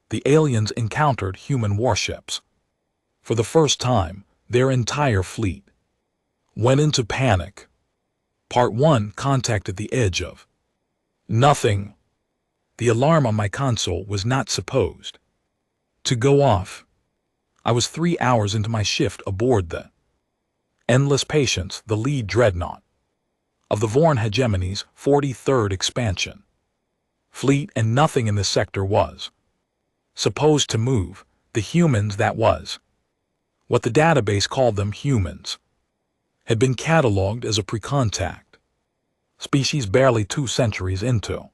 The aliens encountered human warships. For the first time, their entire fleet went into panic. Part 1 contacted the edge of nothing. The alarm on my console was not supposed to go off. I was 3 hours into my shift aboard the Endless Patience, the lead dreadnought of the Vorn Hegemony's 43rd expansion fleet, and nothing in this sector was supposed to move. The humans, that was what the database called them, humans, had been catalogued as a pre-contact species barely 2 centuries into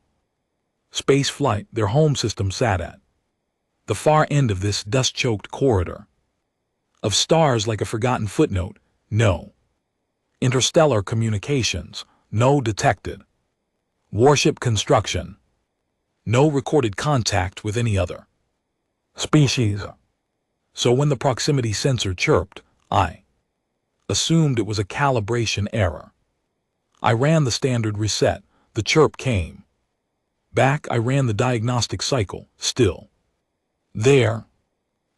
space flight. Their home system sat at the far end of this dust-choked corridor of stars, like a forgotten footnote. No interstellar communications, no detected warship construction, no recorded contact with any other species. So when the proximity sensor chirped, I assumed it was a calibration error. I ran the standard reset. The chirp came back. I ran the diagnostic cycle. Still there.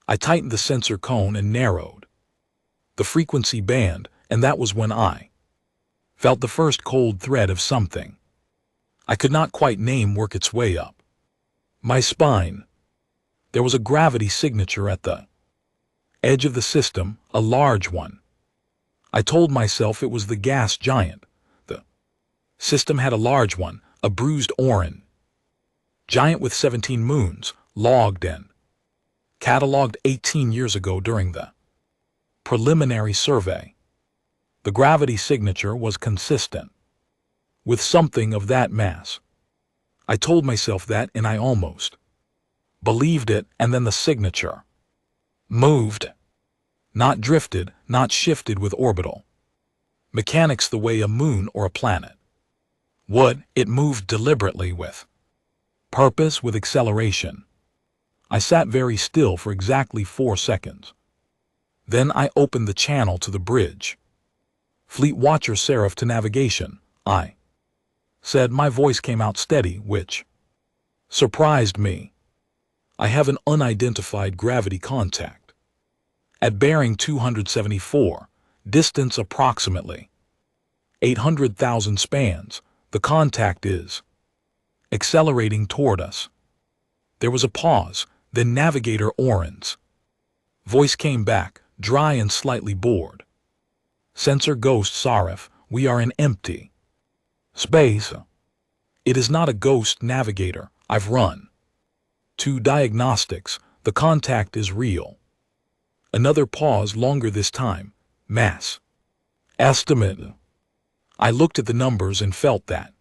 I tightened the sensor cone and narrowed the frequency band, and that was when I felt the first cold thread of something I could not quite name work its way up my spine. There was a gravity signature at the edge of the system, a large one. I told myself it was the gas giant. The system had a large one, a bruised orange giant with 17 moons, logged and catalogued 18 years ago during the preliminary survey. The gravity signature was consistent with something of that mass. I told myself that, and I almost believed it, and then the signature moved. Not drifted, not shifted with orbital mechanics the way a moon or a planet would. It moved deliberately, with purpose, with acceleration. I sat very still for exactly 4 seconds. Then I opened the channel to the bridge. "Fleet Watcher Seraph to navigation," I said. My voice came out steady, which surprised me. "I have an unidentified gravity contact at bearing 274, distance approximately 800,000 spans. The contact is accelerating toward us." There was a pause, then Navigator Oren's voice came back, dry and slightly bored. "Sensor Ghost Sarif, we are in empty space." "It is not a ghost, Navigator. I've run 2 diagnostics. The contact is real." Another pause, longer this time. "Mass estimate." I looked at the numbers and felt that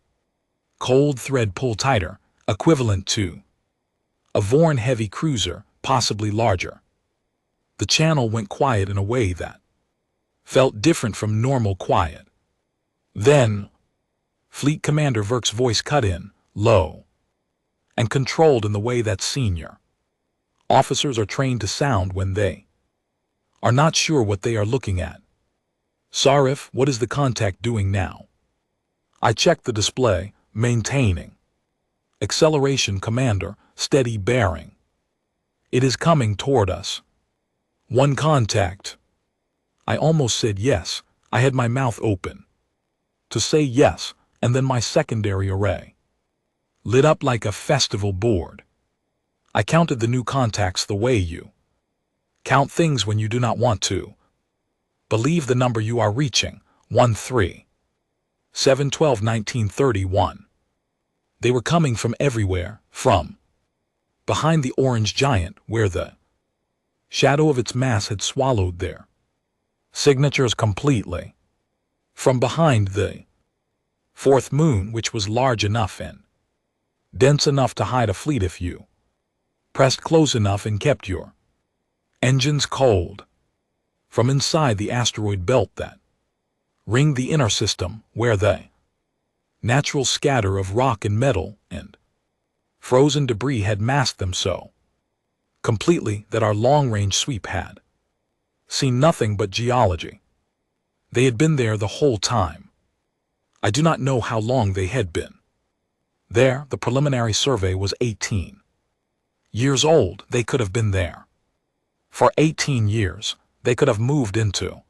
cold thread pull tighter, equivalent to a Vorn heavy cruiser, possibly larger. The channel went quiet in a way that felt different from normal quiet. Then Fleet Commander Verk's voice cut in, low and controlled in the way that senior officers are trained to sound when they are not sure what they are looking at. "Sarif, what is the contact doing now?" I checked the display. "Maintaining acceleration, Commander. Steady bearing. It is coming toward us. 1 contact." I almost said yes. I had my mouth open to say yes, and then my secondary array lit up like a festival board. I counted the new contacts the way you count things when you do not want to believe the number you are reaching. 1 3 7 12 19 31. They were coming from everywhere, from behind the orange giant, where the shadow of its mass had swallowed their signatures completely, from behind the 4th moon, which was large enough and dense enough to hide a fleet if you pressed close enough and kept your engines cold, from inside the asteroid belt that ringed the inner system, where the natural scatter of rock and metal and frozen debris had masked them so completely that our long-range sweep had seen nothing but geology. They had been there the whole time. I do not know how long they had been there. The preliminary survey was 18 Years old, they could have been there. For 18 years, they could have moved into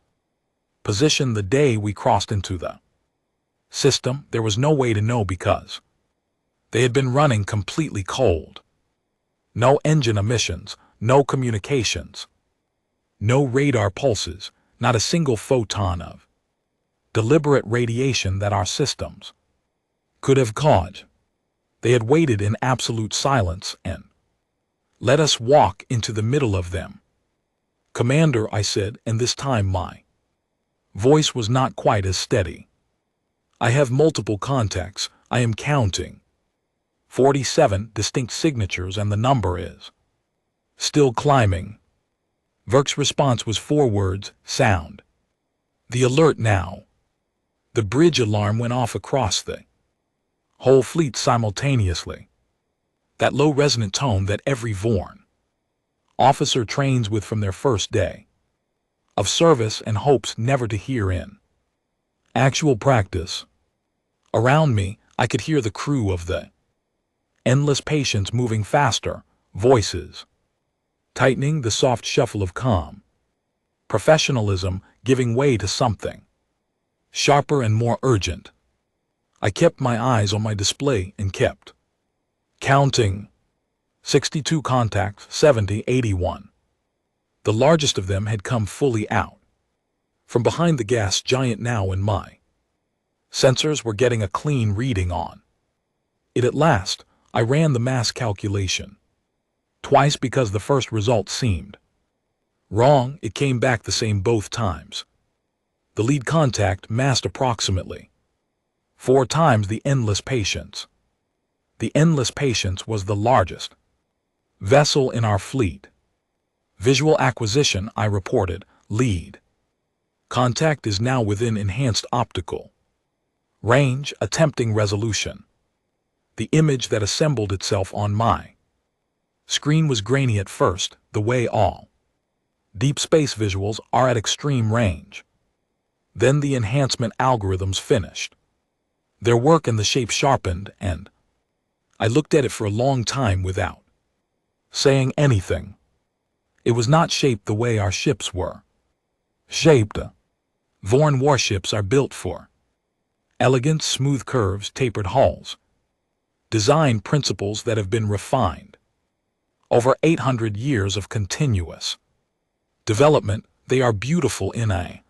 position the day we crossed into the system. There was no way to know because they had been running completely cold. No engine emissions, no communications, no radar pulses, not a single photon of deliberate radiation that our systems could have caught. They had waited in absolute silence and let us walk into the middle of them. Commander, I said, and this time my voice was not quite as steady. I have multiple contacts. I am counting 47 distinct signatures, and the number is still climbing. Verk's response was 4 words: sound. The alert now. The bridge alarm went off across the whole fleet simultaneously. That low resonant tone that every Vorn officer trains with from their first day of service and hopes never to hear in actual practice. Around me, I could hear the crew of the endless patience moving faster, voices tightening, the soft shuffle of calm professionalism giving way to something sharper and more urgent. I kept my eyes on my display and kept counting. 62 contacts, 70, 81. The largest of them had come fully out from behind the gas giant now, and my sensors were getting a clean reading on it at last. I ran the mass calculation twice because the first result seemed wrong. It came back the same both times. The lead contact massed approximately 4 times the endless patience. The endless patience was the largest vessel in our fleet. Visual acquisition, I reported. Lead contact is now within enhanced optical range, attempting resolution. The image that assembled itself on my screen was grainy at first, the way all deep space visuals are at extreme range. Then the enhancement algorithms finished their work and the shape sharpened, and I looked at it for a long time without saying anything. It was not shaped the way our ships were shaped. Vorn warships are built for elegant, smooth curves, tapered hulls, design principles that have been refined over 800 years of continuous development. They are beautiful in a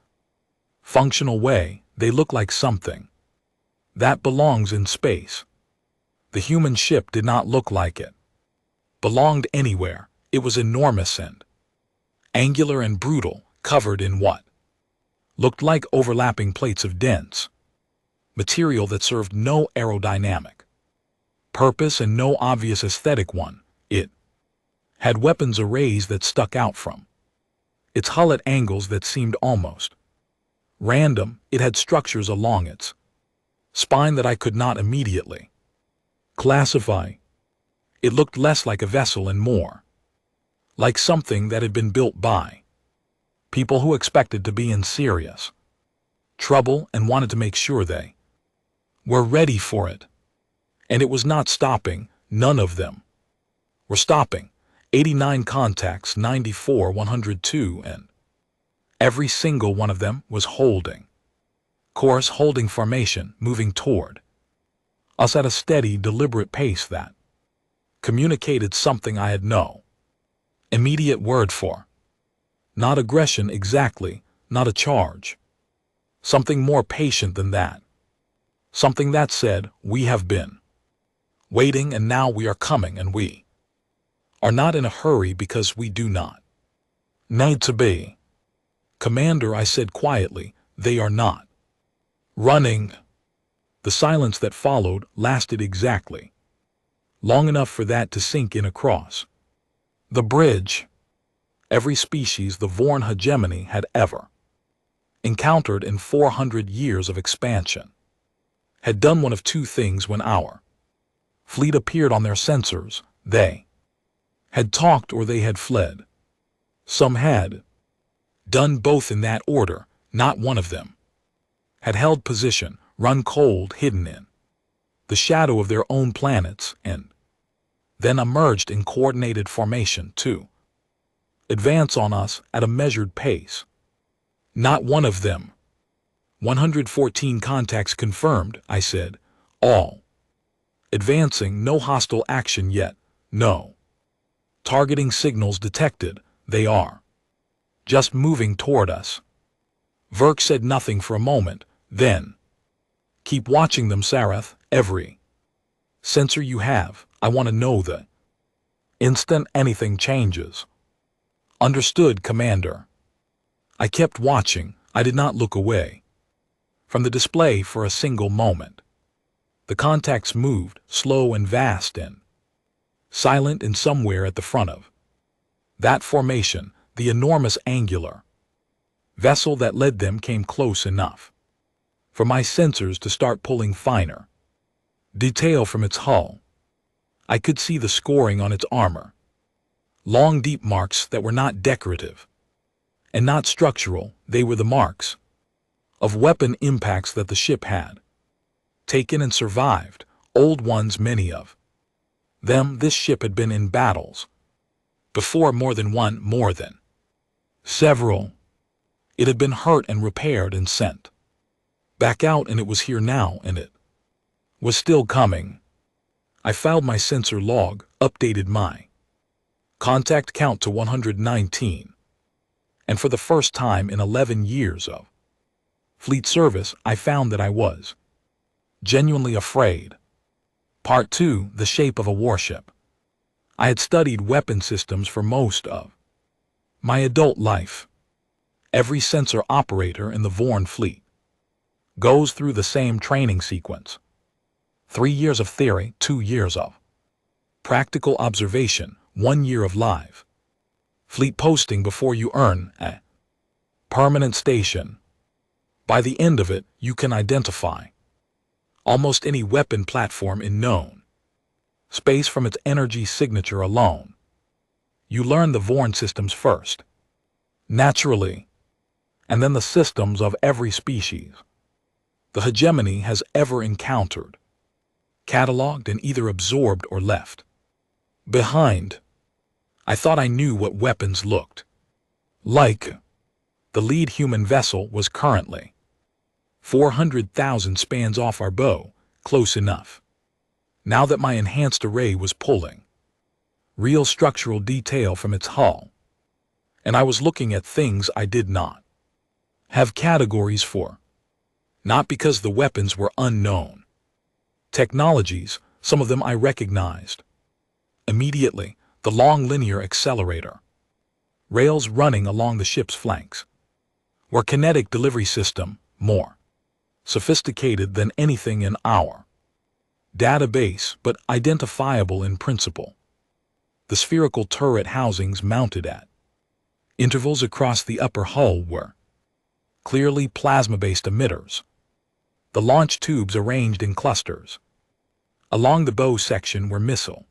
functional way. They look like something that belongs in space. The human ship did not look like it belonged anywhere. It was enormous and angular and brutal, covered in what looked like overlapping plates of dense material that served no aerodynamic purpose and no obvious aesthetic one. It had weapons arrays that stuck out from its hull at angles that seemed almost random. It had structures along its spine that I could not immediately classify. It looked less like a vessel and more like something that had been built by people who expected to be in serious trouble and wanted to make sure they were ready for it. And it was not stopping. None of them were stopping. 89 contacts, 94, 102, and every single one of them was holding course, holding formation, moving toward us at a steady, deliberate pace that communicated something I had no immediate word for. Not aggression exactly, not a charge. Something more patient than that. Something that said, we have been waiting and now we are coming, and we are not in a hurry because we do not need to be. Commander, I said quietly, they are not running. The silence that followed lasted exactly long enough for that to sink in across the bridge. Every species the Vorn hegemony had ever encountered in 400 years of expansion had done one of two things when our fleet appeared on their sensors. They had talked or they had fled. Some had done both in that order. Not one of them had held position, run cold, hidden in the shadow of their own planets, and then emerged in coordinated formation to advance on us at a measured pace. Not one of them. 114 contacts confirmed, I said. All advancing, no hostile action yet, no targeting signals detected, they are just moving toward us. Verk said nothing for a moment, then, keep watching them, Sarath. Every sensor you have, I want to know the instant anything changes. Understood, Commander. I kept watching. I did not look away from the display for a single moment. The contacts moved, slow and vast and silent, and somewhere at the front of that formation, the enormous angular vessel that led them came close enough for my sensors to start pulling finer detail from its hull. I could see the scoring on its armor, long deep marks that were not decorative and not structural. They were the marks of weapon impacts that the ship had taken and survived, old ones, many of them. This ship had been in battles before, more than one, more than several. It had been hurt and repaired and sent back out, and it was here now, and it was still coming. I filed my sensor log, updated my contact count to 119, and for the first time in 11 years of fleet service, I found that I was genuinely afraid. Part 2, the shape of a warship. I had studied weapon systems for most of my adult life. Every sensor operator in the Vorn fleet goes through the same training sequence. 3 years of theory, 2 years of practical observation, 1 year of live fleet posting before you earn a permanent station. By the end of it, you can identify almost any weapon platform in known space from its energy signature alone. You learn the Vorn systems first, naturally, and then the systems of every species the hegemony has ever encountered, cataloged and either absorbed or left behind. I thought I knew what weapons looked like. The lead human vessel was currently 400,000 spans off our bow, close enough. Now that my enhanced array was pulling real structural detail from its hull, and I was looking at things I did not have categories for. Not because the weapons were unknown technologies, some of them I recognized immediately. The long linear accelerator rails running along the ship's flanks were kinetic delivery system, more sophisticated than anything in our database, but identifiable in principle. The spherical turret housings mounted at intervals across the upper hull were clearly plasma-based emitters. The launch tubes arranged in clusters along the bow section were missile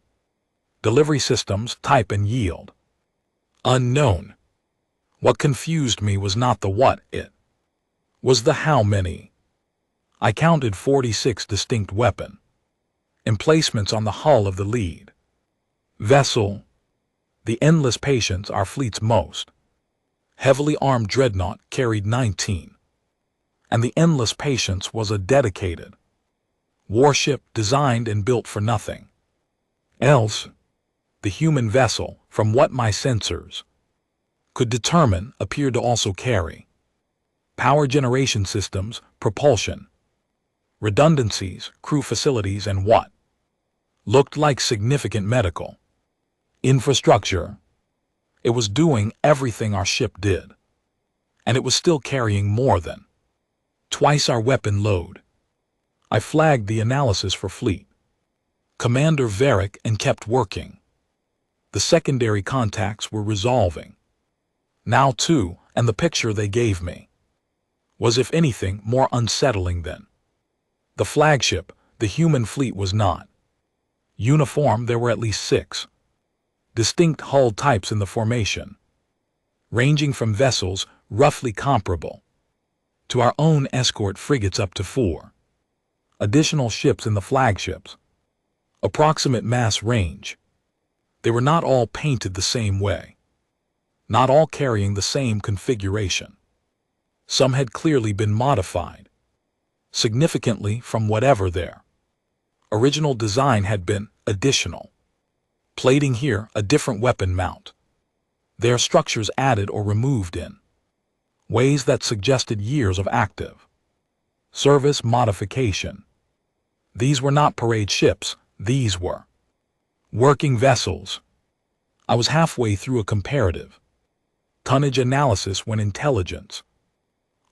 delivery systems, type and yield unknown. What confused me was not the what, it was the how many. I counted 46 distinct weapon emplacements on the hull of the lead vessel. The endless patience, our fleet's most heavily armed dreadnought, carried 19, and the endless patience was a dedicated warship designed and built for nothing else. The human vessel, from what my sensors could determine, appeared to also carry power generation systems, propulsion, redundancies, crew facilities, and what looked like significant medical infrastructure. It was doing everything our ship did, and it was still carrying more than twice our weapon load. I flagged the analysis for Fleet Commander Varric and kept working. The secondary contacts were resolving now too, and the picture they gave me was, if anything, more unsettling than the flagship. The human fleet was not uniform. There were at least 6 distinct hull types in the formation, ranging from vessels roughly comparable to our own escort frigates up to 4 additional ships in the flagships. Approximate mass range They were not all painted the same way, not all carrying the same configuration. Some had clearly been modified, significantly from whatever their original design had been. Additional plating here, a different weapon mount. Their structures added or removed in ways that suggested years of active service modification. These were not parade ships, these were working vessels. I was halfway through a comparative tonnage analysis when Intelligence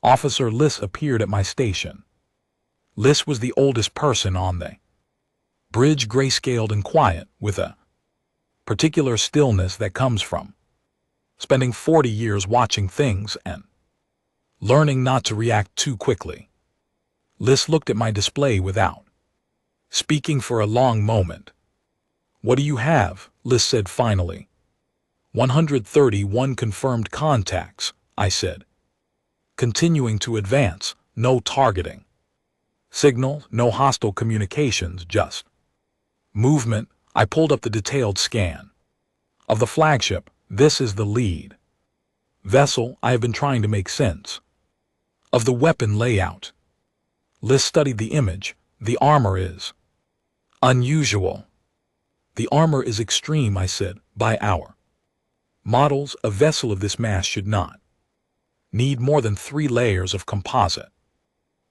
Officer Liss appeared at my station. Liss was the oldest person on the bridge, gray-scaled and quiet, with a particular stillness that comes from spending 40 years watching things and learning not to react too quickly. Liss looked at my display without speaking for a long moment. "What do you have?" Liss said finally. 131 confirmed contacts, I said. Continuing to advance, no targeting signal, no hostile communications, just movement. I pulled up the detailed scan of the flagship. This is the lead vessel. I have been trying to make sense of the weapon layout. Liss studied the image. The armor is unusual. The armor is extreme, I said. By our models, a vessel of this mass should not need more than 3 layers of composite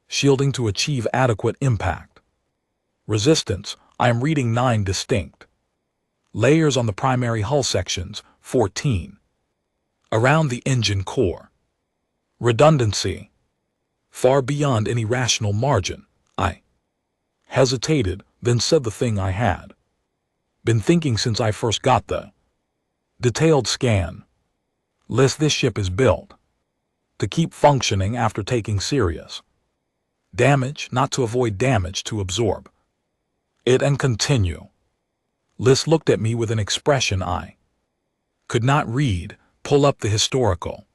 shielding to achieve adequate impact resistance. I am reading 9 distinct layers on the primary hull sections, 14 around the engine core. Redundancy far beyond any rational margin. I hesitated, then said the thing I had been thinking since I first got the detailed scan. Liss, this ship is built to keep functioning after taking serious damage, not to avoid damage, to absorb it and continue. Liss looked at me with an expression I could not read. Pull up the historical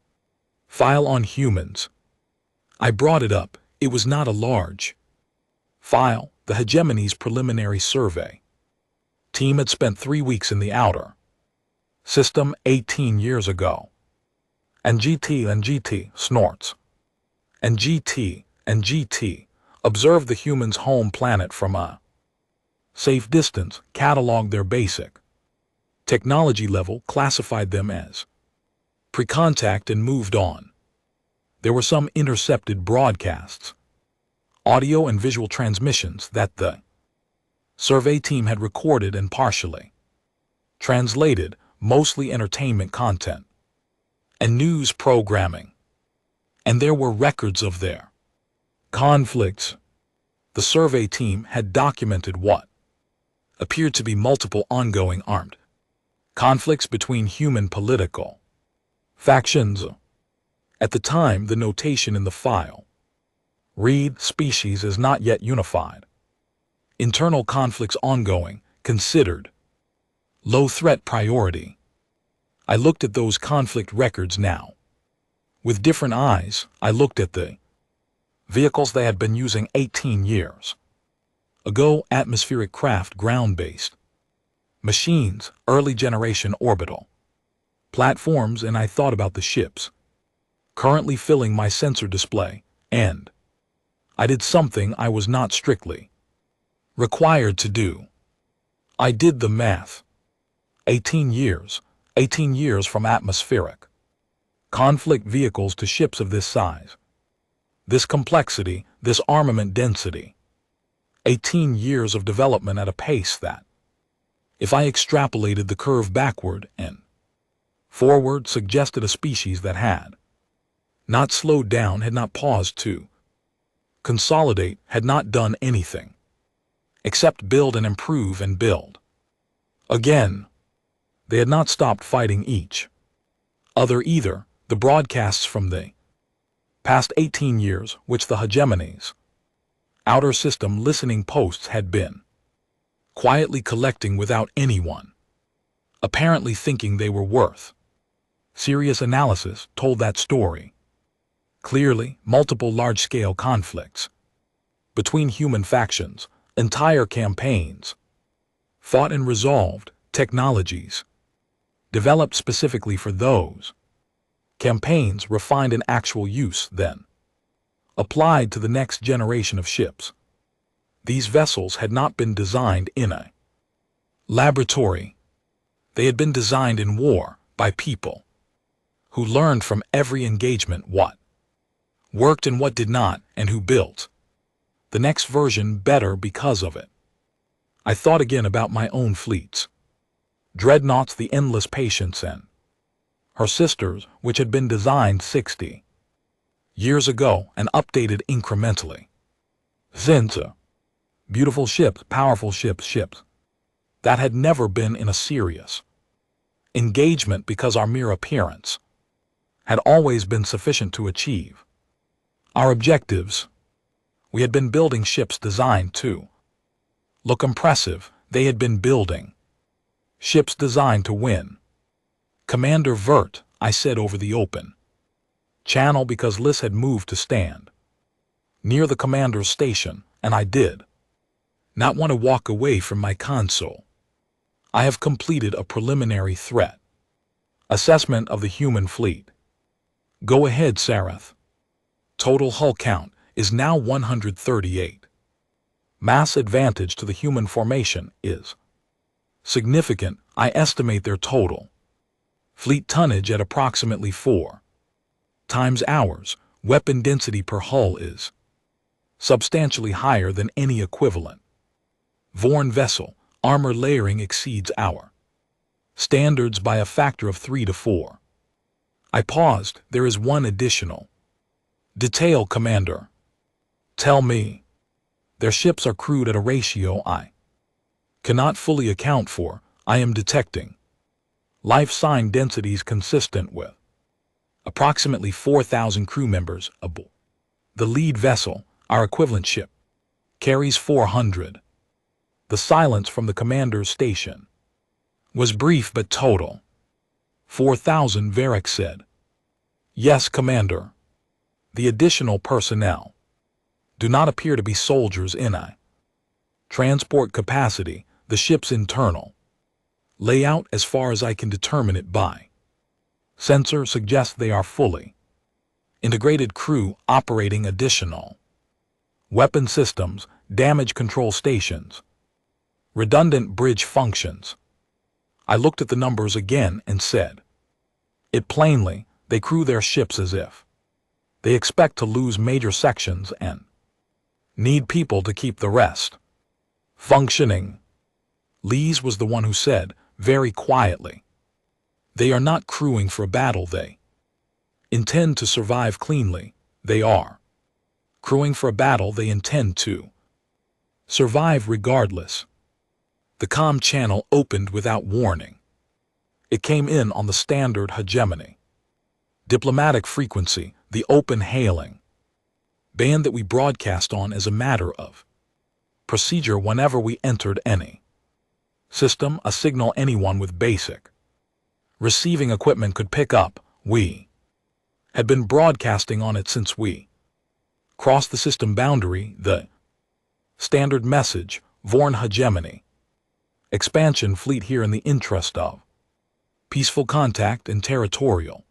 file on humans. I brought it up. It was not a large file. The Hegemony's preliminary survey team had spent 3 weeks in the outer system 18 years ago. And GT snorts. And GT observed the humans' home planet from a safe distance, cataloged their basic technology level, classified them as pre-contact, and moved on. There were some intercepted broadcasts, audio and visual transmissions that the survey team had recorded and partially translated, mostly entertainment content and news programming. And there were records of their conflicts. The survey team had documented what appeared to be multiple ongoing armed conflicts between human political factions. At the time, the notation in the file read, "Species is not yet unified. Internal conflicts ongoing, considered low threat priority." I looked at those conflict records now. With different eyes, I looked at the vehicles they had been using 18 years ago, atmospheric craft, ground-based machines, early generation orbital platforms, and I thought about the ships currently filling my sensor display, and I did something I was not strictly required to do. I did the math. 18 years from atmospheric conflict vehicles to ships of this size, this complexity, this armament density. 18 years of development at a pace that, if I extrapolated the curve backward and forward, suggested a species that had not slowed down, had not paused to consolidate, had not done anything except build and improve and build again. They had not stopped fighting each other either. The broadcasts from the past 18 years, which the Hegemony's outer system listening posts had been quietly collecting without anyone apparently thinking they were worth serious analysis, told that story. Clearly, multiple large-scale conflicts between human factions, entire campaigns, fought and resolved, Technologies developed specifically for those. Campaigns refined in actual use then. Applied to the next generation of ships. These vessels had not been designed in a laboratory. They had been designed in war by people who learned from every engagement what worked and what did not, and who built the next version better because of it. I thought again about my own fleets. Dreadnoughts, the endless patience, and her sisters, which had been designed 60 years ago and updated incrementally. Zinza. Beautiful ships, powerful ships that had never been in a serious engagement because our mere appearance had always been sufficient to achieve our objectives. We had been building ships designed to look impressive. They had been building ships designed to win. Commander Vert, I said over the open channel because Liz had moved to stand near the commander's station, and I did not want to walk away from my console. I have completed a preliminary threat assessment of the human fleet. Go ahead, Sarath. Total hull count is now 138. Mass advantage to the human formation is significant. I estimate their total fleet tonnage at approximately 4 times ours. Weapon density per hull is substantially higher than any equivalent Vorn vessel. Armor layering exceeds our standards by a factor of 3 to 4. I paused. There is one additional detail, Commander. Tell me. Their ships are crewed at a ratio I cannot fully account for. I am detecting life sign densities consistent with approximately 4,000 crew members aboard. The lead vessel, our equivalent ship, carries 400. The silence from the commander's station was brief but total. 4,000, Varric said. Yes, Commander. The additional personnel do not appear to be soldiers in a transport capacity. The ship's internal layout, as far as I can determine it by sensor, suggests they are fully integrated crew operating additional weapon systems, damage control stations, redundant bridge functions. I looked at the numbers again and said it plainly. They crew their ships as if they expect to lose major sections and need people to keep the rest functioning. Lees was the one who said, very quietly, they are not crewing for a battle. They intend to survive cleanly. They are crewing for a battle. They intend to survive regardless. The comm channel opened without warning. It came in on the standard hegemony diplomatic frequency, the open hailing band that we broadcast on as a matter of procedure whenever we entered any system, a signal anyone with basic receiving equipment could pick up. We had been broadcasting on it since we crossed the system boundary. The standard message, Vorn hegemony, expansion fleet here in the interest of peaceful contact and territorial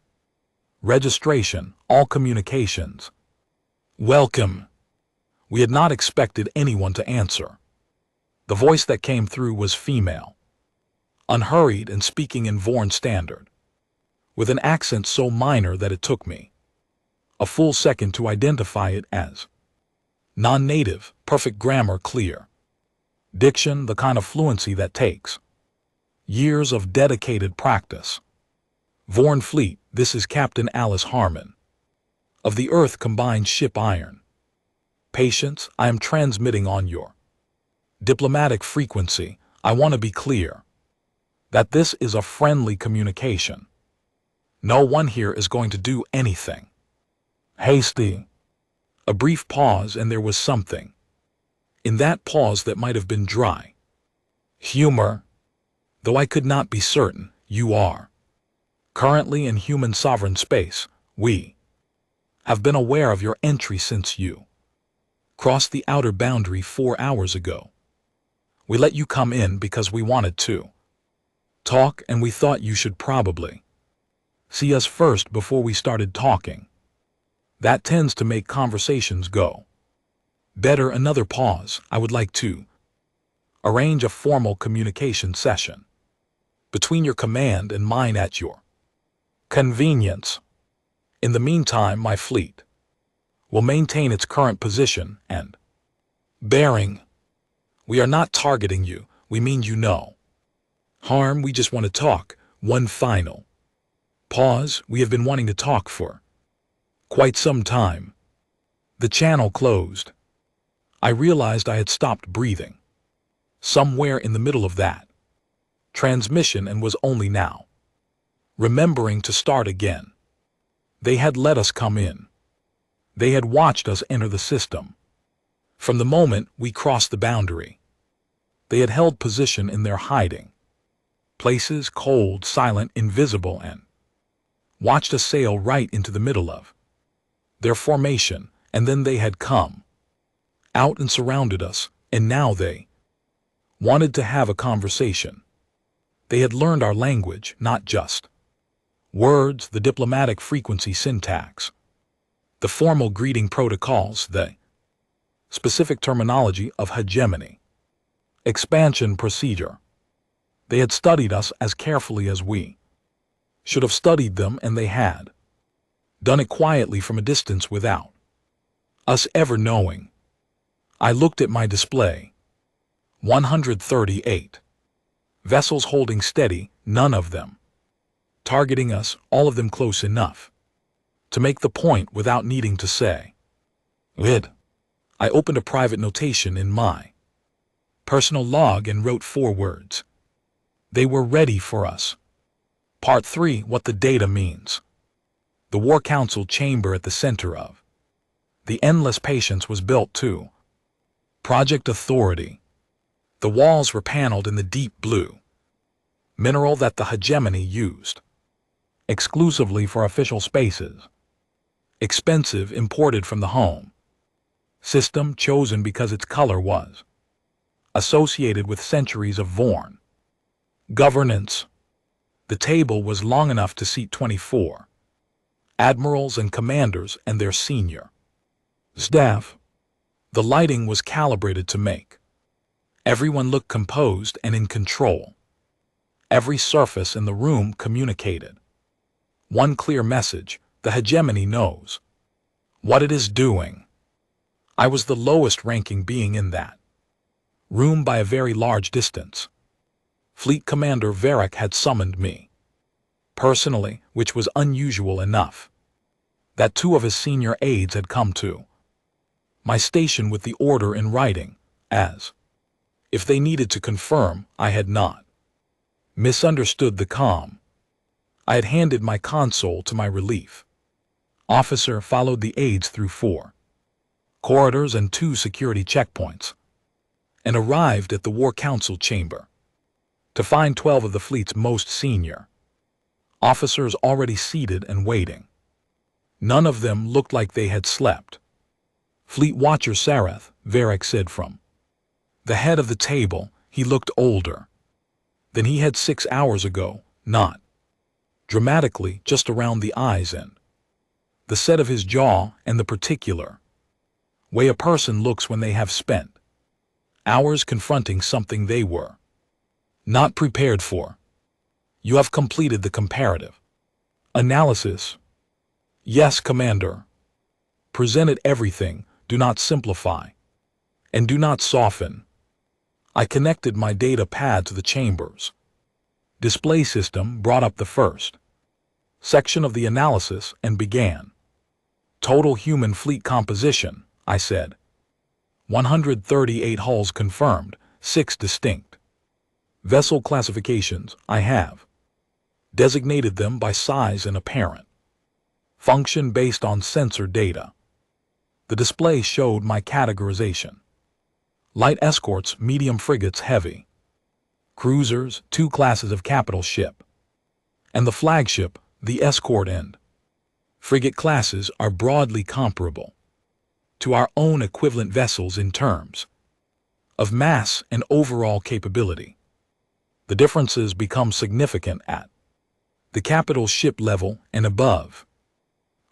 registration, all communications. Welcome. We had not expected anyone to answer. The voice that came through was female, unhurried and speaking in Vorn standard, with an accent so minor that it took me a full second to identify it as non-native, perfect grammar, clear diction, the kind of fluency that takes years of dedicated practice. Vorn Fleet, this is Captain Alice Harmon of the Earth Combined Ship Iron. Patience, I am transmitting on your diplomatic frequency. I want to be clear that this is a friendly communication. No one here is going to do anything hasty. A brief pause, and there was something in that pause that might have been dry humor, though I could not be certain. You are currently in human sovereign space. We have been aware of your entry since you crossed the outer boundary 4 hours ago. We let you come in because we wanted to Talk, and we thought you should probably see us first before we started talking. That tends to make conversations go better. Another pause. I would like to arrange a formal communication session between your command and mine at your convenience. In the meantime, my fleet will maintain its current position and bearing. We are not targeting you. We mean you know harm. We just want to talk. One final pause. We have been wanting to talk for quite some time. The channel closed. I realized I had stopped breathing somewhere in the middle of that transmission and was only now remembering to start again. They had let us come in. They had watched us enter the system. From the moment we crossed the boundary, they had held position in their hiding places, cold, silent, invisible, and watched us sail right into the middle of their formation. And then they had come out and surrounded us, and now they wanted to have a conversation. They had learned our language, not just words, the diplomatic frequency syntax, the formal greeting protocols, the specific terminology of hegemony, expansion procedure. They had studied us as carefully as we should have studied them, and they had done it quietly from a distance without us ever knowing. I looked at my display. 138 vessels holding steady, none of them targeting us, all of them close enough to make the point without needing to say it. I opened a private notation in my personal log and wrote 4 words. They were ready for us. Part 3. What the data means. The War Council chamber at the center of the endless patience was built to Project Authority. The walls were paneled in the deep blue mineral that the hegemony used exclusively for official spaces. Expensive, imported from the home system, chosen because its color was associated with centuries of Vorn governance. The table was long enough to seat 24 admirals and commanders and their senior staff. The lighting was calibrated to make everyone look composed and in control. Every surface in the room communicated one clear message: the hegemony knows what it is doing. I was the lowest ranking being in that room by a very large distance. Fleet Commander Varric had summoned me personally, which was unusual enough that 2 of his senior aides had come to my station with the order in writing, as if they needed to confirm I had not misunderstood the comm. I had handed my console to my relief officer, followed the aides through 4 corridors and 2 security checkpoints, and arrived at the War Council chamber to find 12 of the fleet's most senior officers already seated and waiting. None of them looked like they had slept. Fleet Watcher Sareth, Varric said from the head of the table. He looked older than he had 6 hours ago, not dramatically, just around the eyes and the set of his jaw, and the particular way a person looks when they have spent hours confronting something they were not prepared for. You have completed the comparative analysis. Yes, Commander. Presented everything. Do not simplify and do not soften. I connected my data pad to the chamber's display system, brought up the first section of the analysis, and began. Total human fleet composition, I said. 138 hulls confirmed, 6 distinct vessel classifications. I have designated them by size and apparent function based on sensor data. The display showed my categorization. Light escorts, medium frigates, heavy cruisers, 2 classes of capital ship, and the flagship. The escort and frigate classes are broadly comparable to our own equivalent vessels in terms of mass and overall capability. The differences become significant at the capital ship level and above.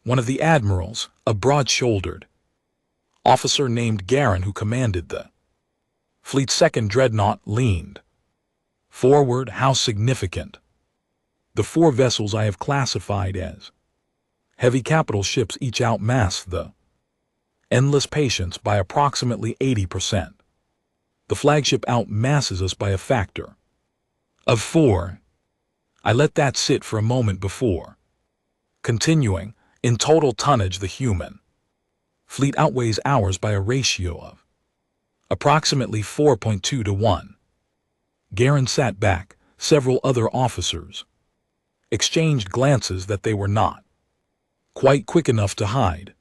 One of the admirals, a broad-shouldered officer named Garin who commanded the fleet's second dreadnought, leaned forward. How significant? The 4 vessels I have classified as heavy capital ships each outmass the Endless Patience by approximately 80%. The flagship outmasses us by a factor of 4. I let that sit for a moment before continuing. In total tonnage, the human fleet outweighs ours by a ratio of approximately 4.2 to 1. Garin sat back. Several other officers exchanged glances that they were not quite quick enough to hide.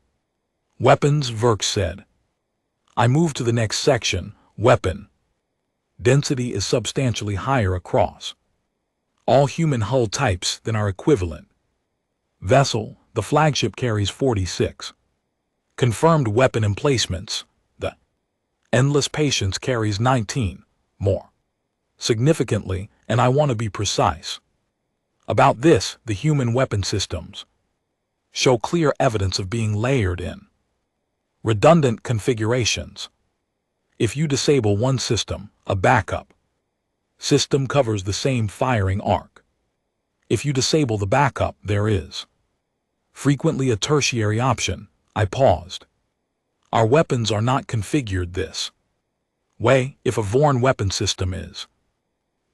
Weapons, Verk said. I moved to the next section. Weapon density is substantially higher across all human hull types than our equivalent vessel. The flagship carries 46 confirmed weapon emplacements. The Endless Patience carries 19 more. Significantly, and I want to be precise about this, the human weapon systems show clear evidence of being layered in redundant configurations. If you disable one system, a backup system covers the same firing arc. If you disable the backup, there is frequently a tertiary option. I paused. Our weapons are not configured this way. If a Vorn weapon system is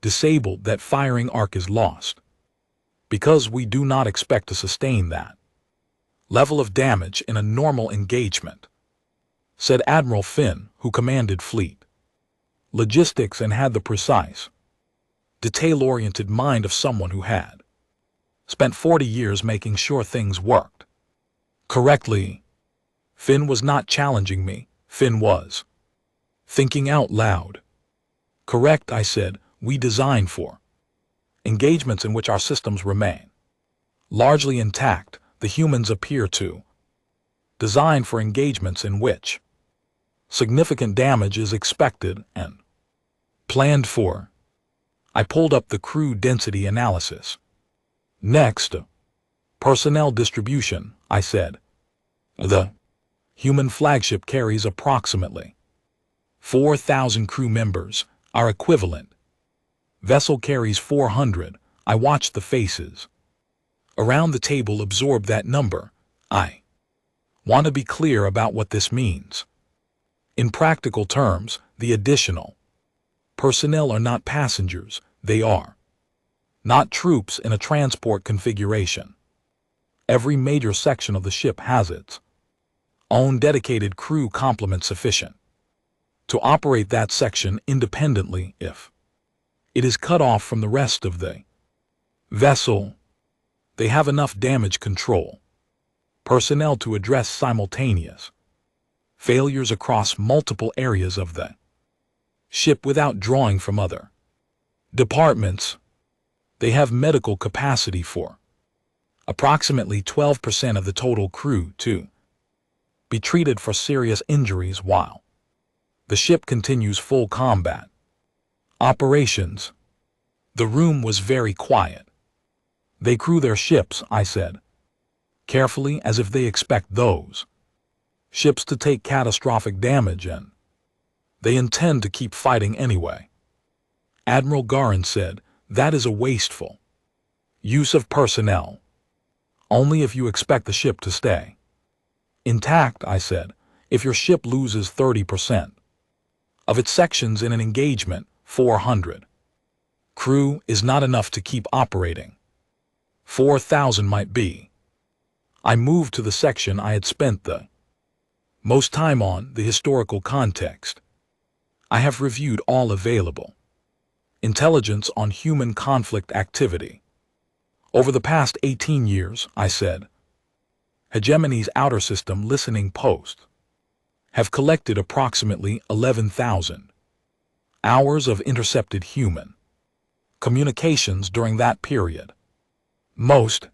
disabled, that firing arc is lost, because we do not expect to sustain that level of damage in a normal engagement, said Admiral Finn, who commanded fleet logistics and had the precise, detail-oriented mind of someone who had spent 40 years making sure things worked correctly. Finn was not challenging me. Finn was thinking out loud. Correct, I said. We design for engagements in which our systems remain largely intact. The humans appear to design for engagements in which significant damage is expected and planned for. I pulled up the crew density analysis. Next, personnel distribution, I said. The human flagship carries approximately 4,000 crew members. Our equivalent vessel carries 400. I watched the faces around the table absorb that number. I want to be clear about what this means. In practical terms, the additional personnel are not passengers. They are not troops in a transport configuration. Every major section of the ship has its own dedicated crew complement sufficient to operate that section independently if it is cut off from the rest of the vessel. They have enough damage control personnel to address simultaneous failures across multiple areas of the ship without drawing from other departments. They have medical capacity for approximately 12% of the total crew to be treated for serious injuries while the ship continues full combat operations. The room was very quiet. They crew their ships, I said, carefully, as if they expect those ships to take catastrophic damage, and they intend to keep fighting anyway. Admiral Garin said, that is a wasteful use of personnel. Only if you expect the ship to stay intact, I said. If your ship loses 30% of its sections in an engagement, 400 crew is not enough to keep operating. 4,000 might be. I moved to the section I had spent the most time on, the historical context. I have reviewed all available intelligence on human conflict activity over the past 18 years, I said. Hegemony's outer system listening posts have collected approximately 11,000 hours of intercepted human communications during that period. Most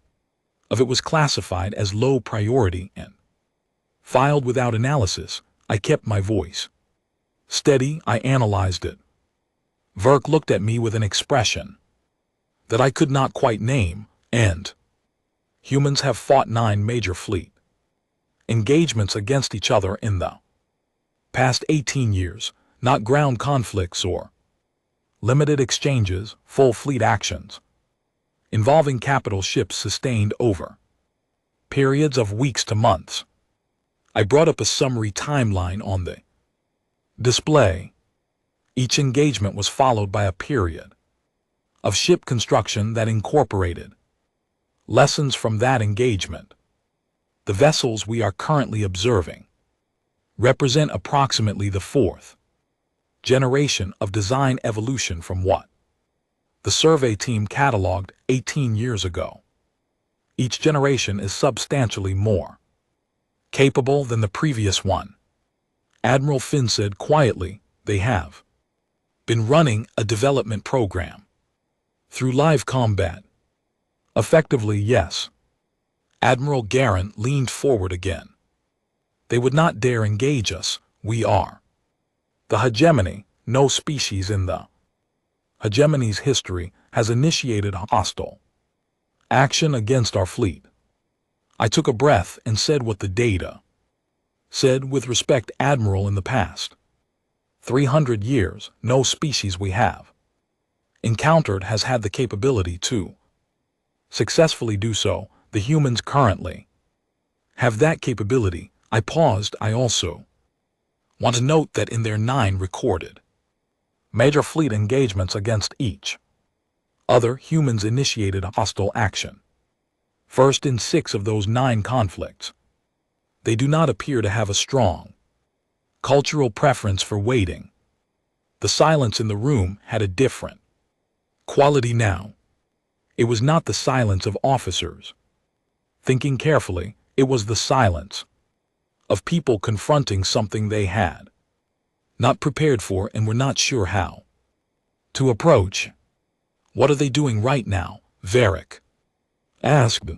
of it was classified as low priority and filed without analysis. I kept my voice steady. I analyzed it Verk looked at me with an expression that I could not quite name, and humans have fought 9 major fleet engagements against each other in the past 18 years, not ground conflicts or limited exchanges, full fleet actions, involving capital ships sustained over periods of weeks to months. I brought up a summary timeline on the display. Each engagement was followed by a period of ship construction that incorporated lessons from that engagement. The vessels we are currently observing represent approximately the 4th generation of design evolution from what the survey team cataloged 18 years ago. Each generation is substantially more capable than the previous one. Admiral Finn said quietly, they have been running a development program through live combat. Effectively, yes. Admiral Garin leaned forward again. They would not dare engage us. We are the hegemony. No species in the hegemony's history has initiated hostile action against our fleet. I took a breath and said what the data said with respect, Admiral. In the past 300 years, no species we have encountered has had the capability to successfully do so. The humans currently have that capability. I paused. I also want to note that in their 9 recorded major fleet engagements against each other, humans initiated hostile action first in 6 of those 9 conflicts. They do not appear to have a strong cultural preference for waiting. The silence in the room had a different quality now. It was not the silence of officers thinking carefully, it was the silence of people confronting something they had not prepared for and were not sure how to approach. What are they doing right now? Varric asked.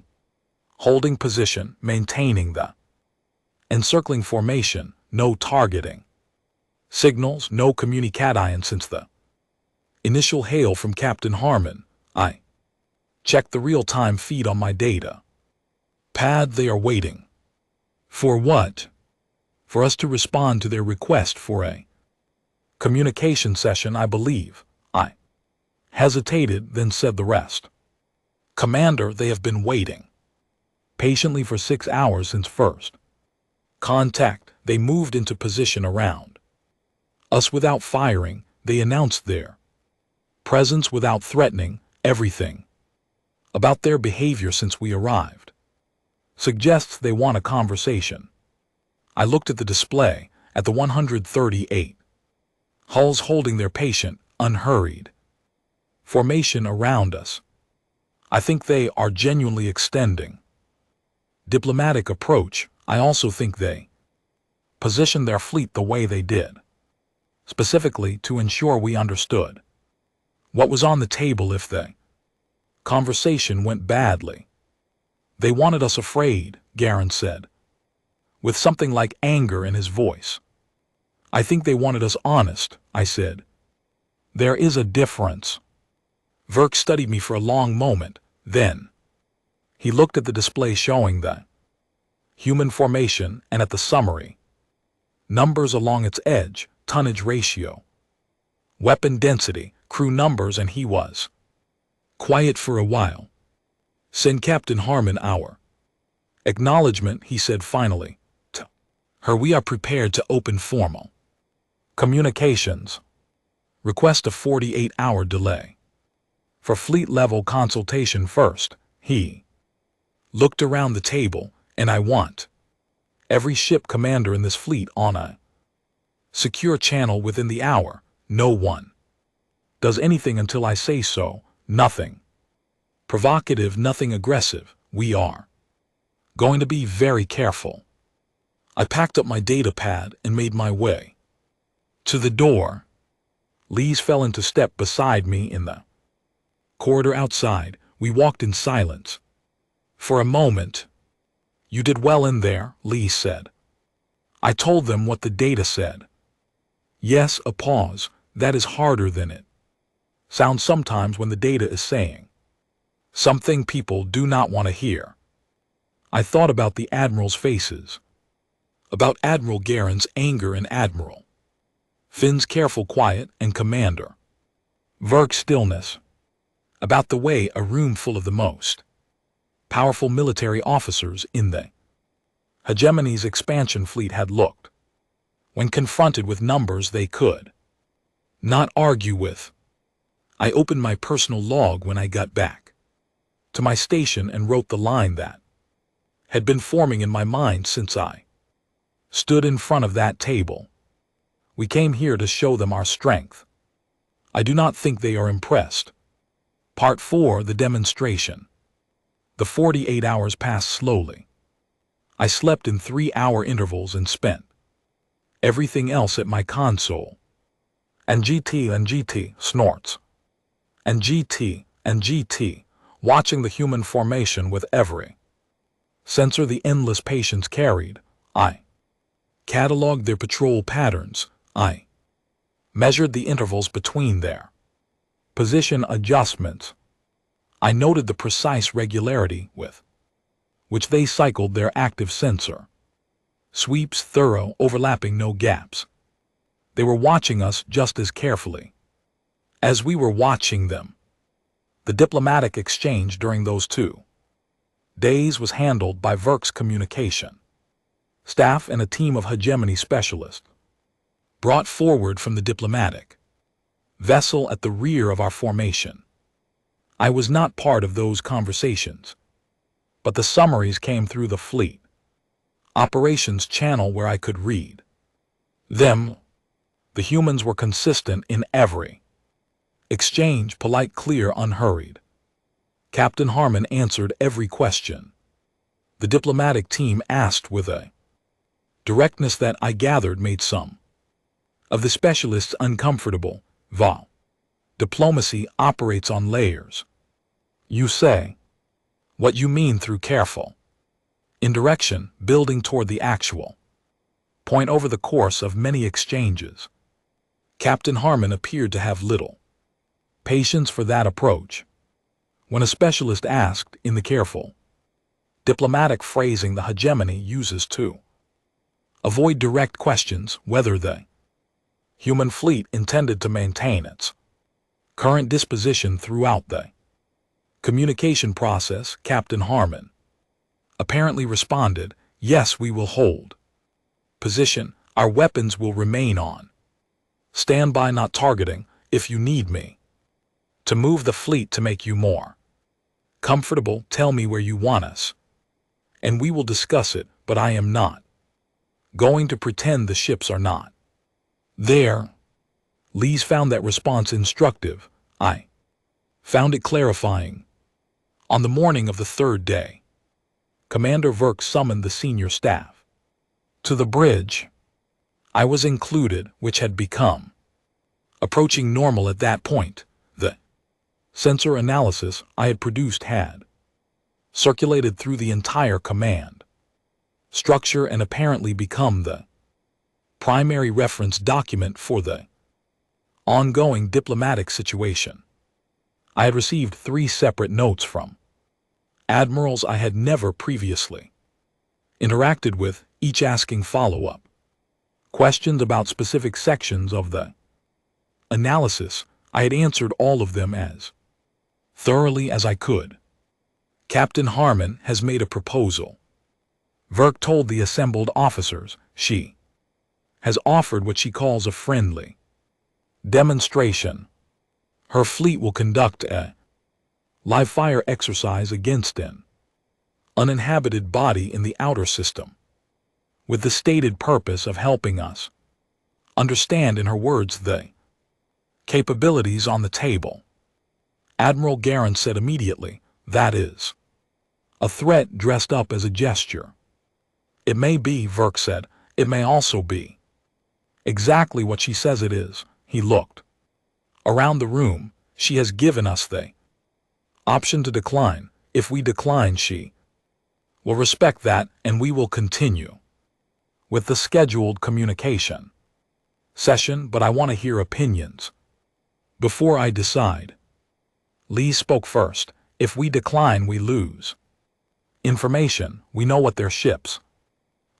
Holding position, maintaining the encircling formation, no targeting signals, no communication. Since the initial hail from Captain Harmon, I checked the real-time feed on my data pad. They are waiting. For what? For us to respond to their request for a communication session, I believe. I hesitated, then said the rest. Commander, they have been waiting patiently for 6 hours since first contact. They moved into position around us without firing. They announced their presence without threatening. Everything about their behavior since we arrived suggests they want a conversation. I looked at the display, at the 138 hulls holding their patient, unhurried formation around us. I think they are genuinely extending diplomatic approach. I also think they positioned their fleet the way they did, specifically to ensure we understood what was on the table if the conversation went badly. They wanted us afraid, Garin said, with something like anger in his voice. I think they wanted us honest, I said. There is a difference. Verk studied me for a long moment, then he looked at the display showing the human formation and at the summary numbers along its edge, tonnage ratio, weapon density, crew numbers, and he was quiet for a while. Send Captain Harmon our acknowledgement, he said finally. To her, we are prepared to open formal communications. Request a 48-hour delay for fleet-level consultation first. He looked around the table, and I want every ship commander in this fleet on a secure channel within the hour. No one does anything until I say so. Nothing provocative, nothing aggressive. We are going to be very careful. I packed up my data pad and made my way to the door. Lise fell into step beside me in the corridor outside. We walked in silence for a moment. You did well in there, Lise said. I told them what the data said. Yes, a pause. That is harder than it sound sometimes when the data is saying something people do not want to hear. I thought about the admirals' faces, about Admiral Garen's anger and Admiral Finn's careful quiet and Commander Verk's stillness, about the way a room full of the most powerful military officers in the hegemony's expansion fleet had looked when confronted with numbers they could not argue with. I opened my personal log when I got back to my station and wrote the line that had been forming in my mind since I stood in front of that table. We came here to show them our strength. I do not think they are impressed. Part 4, the demonstration. The 48 hours passed slowly. I slept in 3-hour intervals and spent everything else at my console. And GT snorts. And GT, watching the human formation with every sensor the endless patience carried. I cataloged their patrol patterns. I measured the intervals between their position adjustments. I noted the precise regularity with which they cycled their active sensor. Sweeps thorough, overlapping, no gaps. They were watching us just as carefully as we were watching them. The diplomatic exchange during those 2 days was handled by Verk's communication staff and a team of hegemony specialists brought forward from the diplomatic vessel at the rear of our formation. I was not part of those conversations, but the summaries came through the fleet operations channel where I could read them. The humans were consistent in every exchange, polite, clear, unhurried. Captain Harmon answered every question the diplomatic team asked with a directness that I gathered made some of the specialists uncomfortable. Diplomacy operates on layers. You say what you mean through careful indirection, building toward the actual point over the course of many exchanges. Captain Harmon appeared to have little patience for that approach. When a specialist asked in the careful diplomatic phrasing the hegemony uses to avoid direct questions whether the human fleet intended to maintain its current disposition throughout the communication process, Captain Harmon apparently responded, "Yes, we will hold position. Our weapons will remain on standby, not targeting. If you need me to move the fleet to make you more comfortable, tell me where you want us, and we will discuss it, but I am not going to pretend the ships are not there." Lees found that response instructive. I found it clarifying. On the morning of the 3rd day, Commander Verk summoned the senior staff to the bridge. I was included, which had become approaching normal at that point. The sensor analysis I had produced had circulated through the entire command structure and apparently become the primary reference document for the ongoing diplomatic situation. I had received 3 separate notes from admirals I had never previously interacted with, each asking follow-up questions about specific sections of the analysis. I had answered all of them as thoroughly as I could. Captain Harmon has made a proposal. Verk told the assembled officers. She has offered what she calls a friendly demonstration. Her fleet will conduct a live-fire exercise against an uninhabited body in the outer system, with the stated purpose of helping us understand, in her words, the capabilities on the table. Admiral Garen said immediately, "That is a threat dressed up as a gesture." "It may be," Verk said. "It may also be exactly what she says it is." He looked around the room. "She has given us the option to decline. If we decline, she will respect that, and we will continue with the scheduled communication session, but I want to hear opinions Before I decide. Lee spoke first. If we decline, we lose information. We know what their ships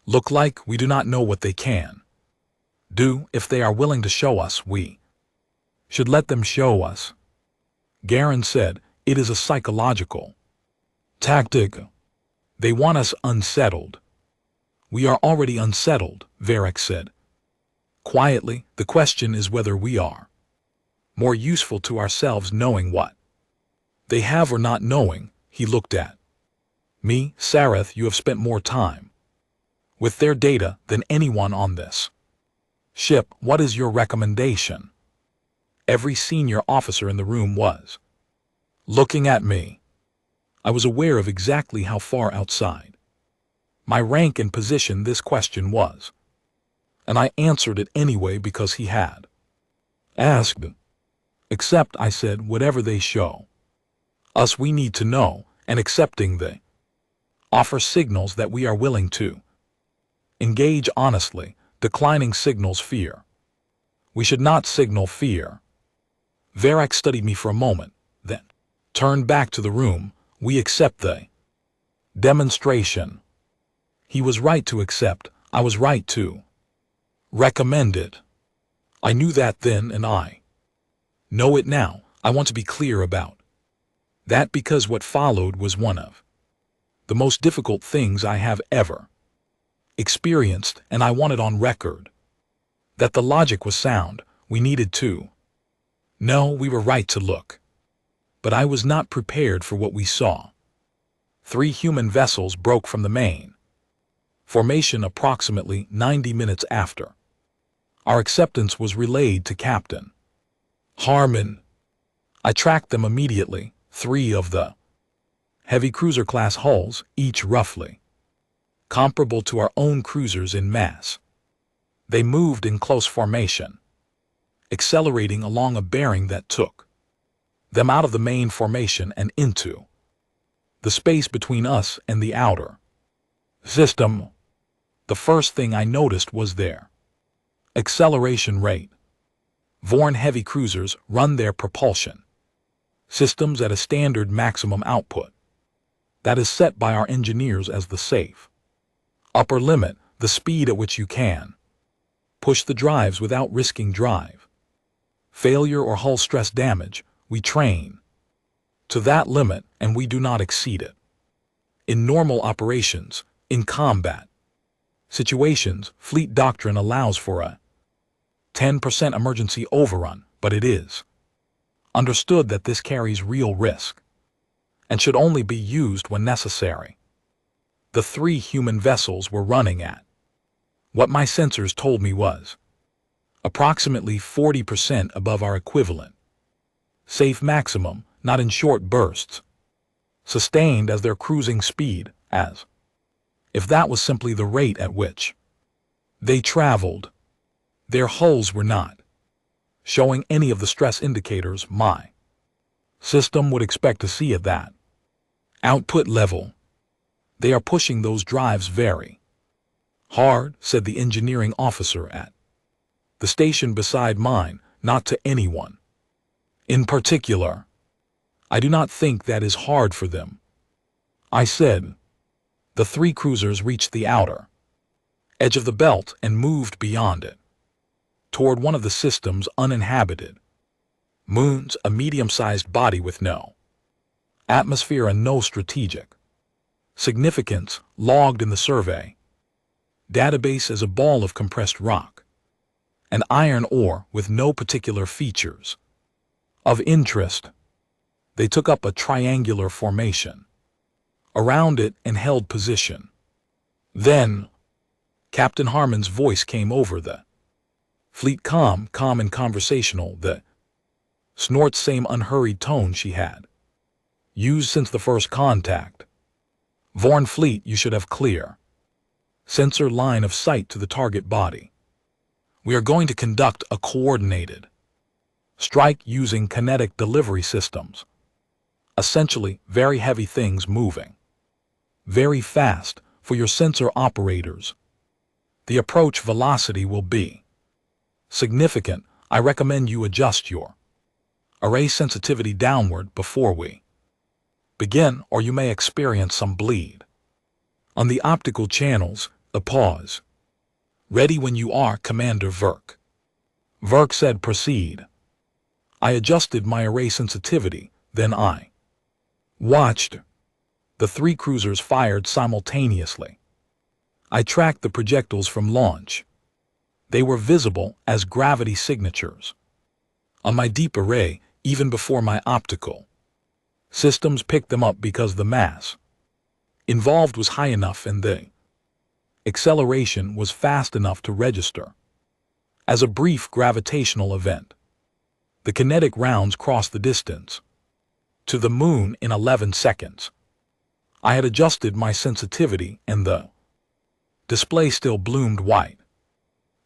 look like. We do not know what they can do. If they are willing to show us, we should let them show us. Garen said, it is a psychological tactic. They want us unsettled. We are already unsettled, Varric said. Quietly, the question is whether we are more useful to ourselves knowing what they have or not knowing. He looked at me. Sareth, you have spent more time with their data than anyone on this ship. What is your recommendation? Every senior officer in the room was looking at me. I was aware of exactly how far outside my rank and position this question was, and I answered it anyway because he had asked. Except, I said, whatever they show us, we need to know, and accepting they offer signals that we are willing to engage honestly. Declining signals fear. We should not signal fear. Varric studied me for a moment, then turned back to the room. We accept the demonstration. He was right to accept. I was right to recommend it. I knew that then, and I know it now. I want to be clear about that because what followed was one of the most difficult things I have ever experienced, and I wanted on record that the logic was sound. We needed to know we were right to look. But I was not prepared for what we saw. 3 human vessels broke from the main formation approximately 90 minutes after our acceptance was relayed to Captain Harmon. I tracked them immediately. 3 of the heavy cruiser-class hulls, each roughly comparable to our own cruisers in mass. They moved in close formation, accelerating along a bearing that took them out of the main formation and into the space between us and the outer system. The first thing I noticed was their acceleration rate. Vorn heavy cruisers run their propulsion systems at a standard maximum output that is set by our engineers as the safe upper limit, the speed at which you can push the drives without risking drive failure or hull stress damage. We train to that limit, and we do not exceed it. In normal operations, in combat situations, fleet doctrine allows for a 10% emergency overrun, but it is understood that this carries real risk and should only be used when necessary. The 3 human vessels were running at what my sensors told me was approximately 40% above our equivalent safe maximum, not in short bursts, sustained as their cruising speed, as if that was simply the rate at which they traveled. Their hulls were not showing any of the stress indicators my system would expect to see at that output level. They are pushing those drives very hard, said the engineering officer at the station beside mine, not to anyone in particular. I do not think that is hard for them, I said. The 3 cruisers reached the outer edge of the belt and moved beyond it, toward one of the system's uninhabited moons, a medium-sized body with no atmosphere and no strategic significance, logged in the survey database as a ball of compressed rock and iron ore with no particular features of interest. They took up a triangular formation around it and held position. Then Captain Harmon's voice came over the fleet, calm and conversational, the snort, same unhurried tone she had used since the first contact. Vorn fleet, you should have clear sensor line of sight to the target body. We are going to conduct a coordinated strike using kinetic delivery systems. Essentially, very heavy things moving very fast for your sensor operators. The approach velocity will be significant. I recommend you adjust your Array sensitivity downward before we begin, or you may experience some bleed. On the optical channels, a pause. Ready when you are, Commander Verk. Verk said proceed. I adjusted my array sensitivity, then I watched. The three cruisers fired simultaneously. I tracked the projectiles from launch. They were visible as gravity signatures. On my deep array, even before my optical systems picked them up because the mass involved was high enough and the acceleration was fast enough to register as a brief gravitational event. The kinetic rounds crossed the distance to the moon in 11 seconds. I had adjusted my sensitivity and the display still bloomed white.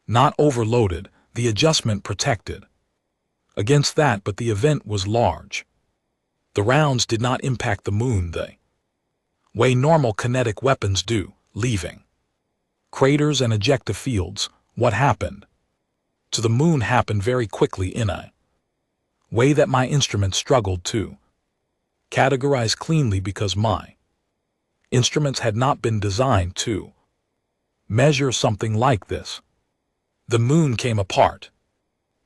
Not overloaded, the adjustment protected against that, but the event was large. The rounds did not impact the moon the way normal kinetic weapons do, leaving craters and ejecta fields. What happened to the moon happened very quickly in a way that my instruments struggled to categorize cleanly because my instruments had not been designed to measure something like this. The moon came apart.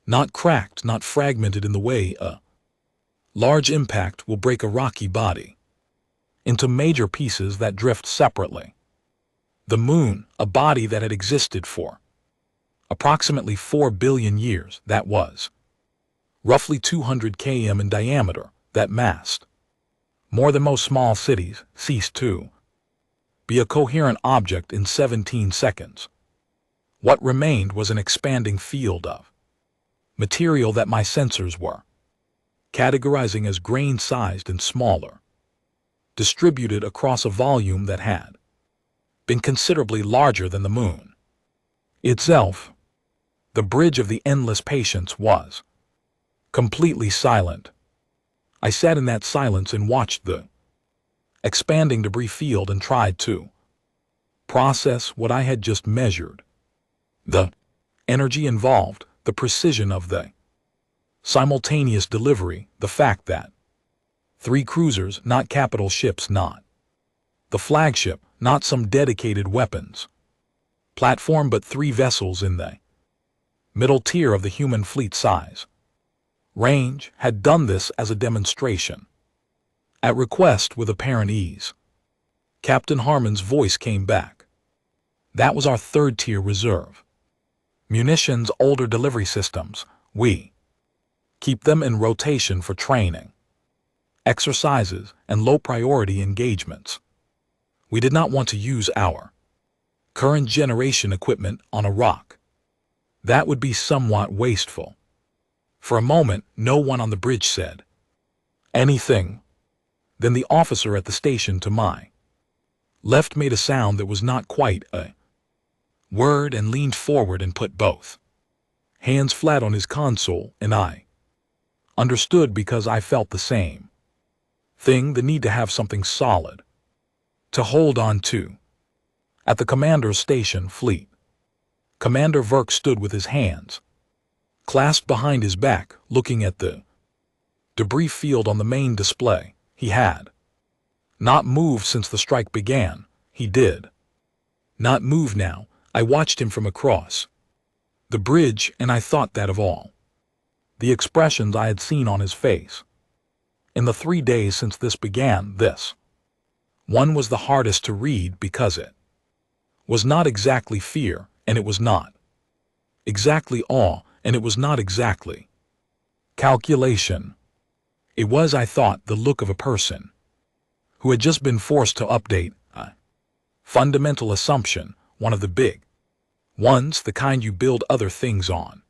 Not cracked, not fragmented in the way a large impact will break a rocky body into major pieces that drift separately. The moon, a body that had existed for approximately 4 billion years, that was roughly 200 km in diameter, that massed more than most small cities, ceased to be a coherent object in 17 seconds. What remained was an expanding field of material that my sensors were categorizing as grain-sized and smaller, distributed across a volume that had been considerably larger than the moon itself. The bridge of the endless patience was completely silent. I sat in that silence and watched the expanding debris field and tried to process what I had just measured. The energy involved, the precision of the simultaneous delivery, the fact that 3 cruisers, not capital ships, not the flagship, not some dedicated weapons platform, but 3 vessels in the middle tier of the human fleet size range, had done this as a demonstration. At request, with apparent ease, Captain Harmon's voice came back. That was our 3rd-tier reserve. Munitions, older delivery systems, we keep them in rotation for training, exercises, and low-priority engagements. We did not want to use our current generation equipment on a rock. That would be somewhat wasteful. For a moment, no one on the bridge said anything. Then the officer at the station to my left made a sound that was not quite a word and leaned forward and put both hands flat on his console, and I understood because I felt the same thing, the need to have something solid to hold on to. At the commander's station fleet, Commander Verk stood with his hands clasped behind his back, looking at the debris field on the main display. He had not moved since the strike began. He did not move now. I watched him from across the bridge, and I thought that of all the expressions I had seen on his face in the 3 days since this began, this one was the hardest to read, because it was not exactly fear, and it was not exactly awe, and it was not exactly calculation. It was, I thought, the look of a person who had just been forced to update a fundamental assumption, one of the big ones, the kind you build other things on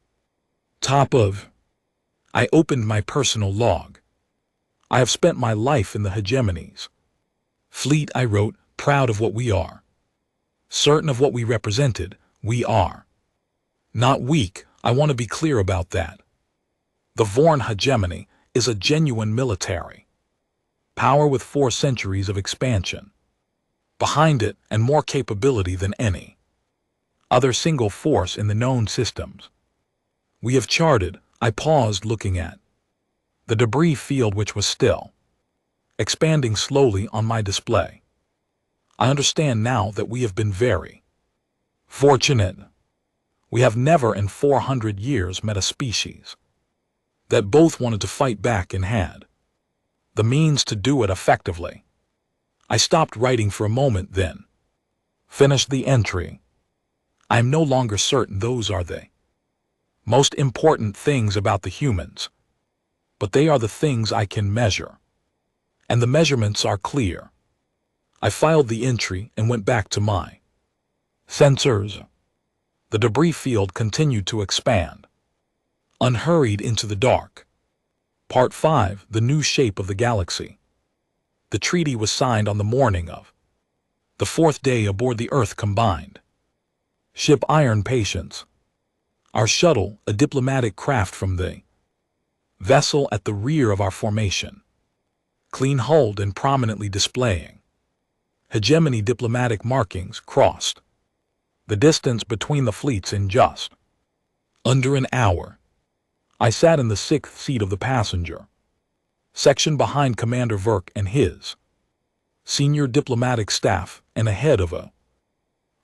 top of. I opened my personal log. I have spent my life in the hegemony's fleet, I wrote, proud of what we are, certain of what we represented. We are not weak. I want to be clear about that. The Vorn hegemony is a genuine military power with 4 centuries of expansion behind it, and more capability than any other single force in the known systems we have charted. I paused, looking at The debris field, which was still expanding slowly on my display. I understand now that we have been very fortunate. We have never in 400 years met a species that both wanted to fight back and had the means to do it effectively. I stopped writing for a moment, then finished the entry. I am no longer certain those are the most important things about the humans, but they are the things I can measure, and the measurements are clear. I filed the entry and went back to my sensors. The debris field continued to expand, unhurried into the dark. Part 5, The New Shape of the Galaxy. The treaty was signed on the morning of the 4th day aboard the Earth Combined Ship Iron Patience. Our shuttle, a diplomatic craft from the vessel at the rear of our formation, clean-hulled and prominently displaying hegemony diplomatic markings, crossed the distance between the fleets in just under an hour. I sat in the 6th seat of the passenger section behind Commander Verk and his senior diplomatic staff, and ahead of a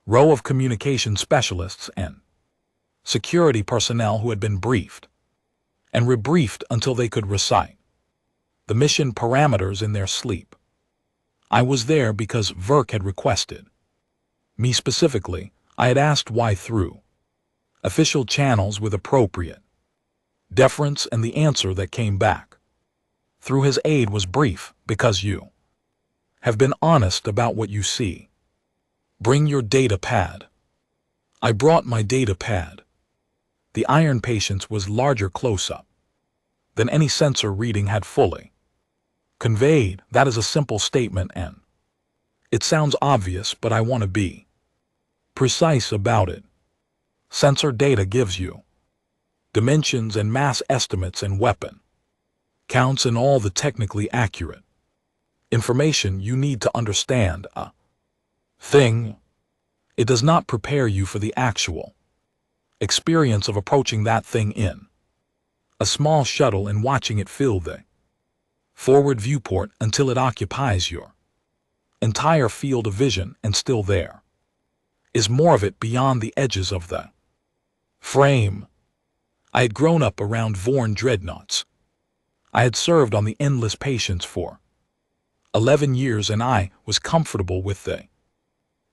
row of communication specialists and security personnel who had been briefed and rebriefed until they could recite the mission parameters in their sleep. I was there because Verk had requested me specifically. I had asked why through official channels with appropriate deference, and the answer that came back through his aide was brief: because you have been honest about what you see. Bring your data pad. I brought my data pad. The Iron Patience was larger close-up than any sensor reading had fully conveyed. That is a simple statement, and it sounds obvious, but I want to be precise about it. Sensor data gives you dimensions and mass estimates and weapon counts and all the technically accurate information you need to understand a thing. It does not prepare you for the actual experience of approaching that thing in a small shuttle and watching it fill the forward viewport until it occupies your entire field of vision, and still there is more of it beyond the edges of the frame. I had grown up around Vorn dreadnoughts. I had served on the Endless Patience for 11 years, and I was comfortable with the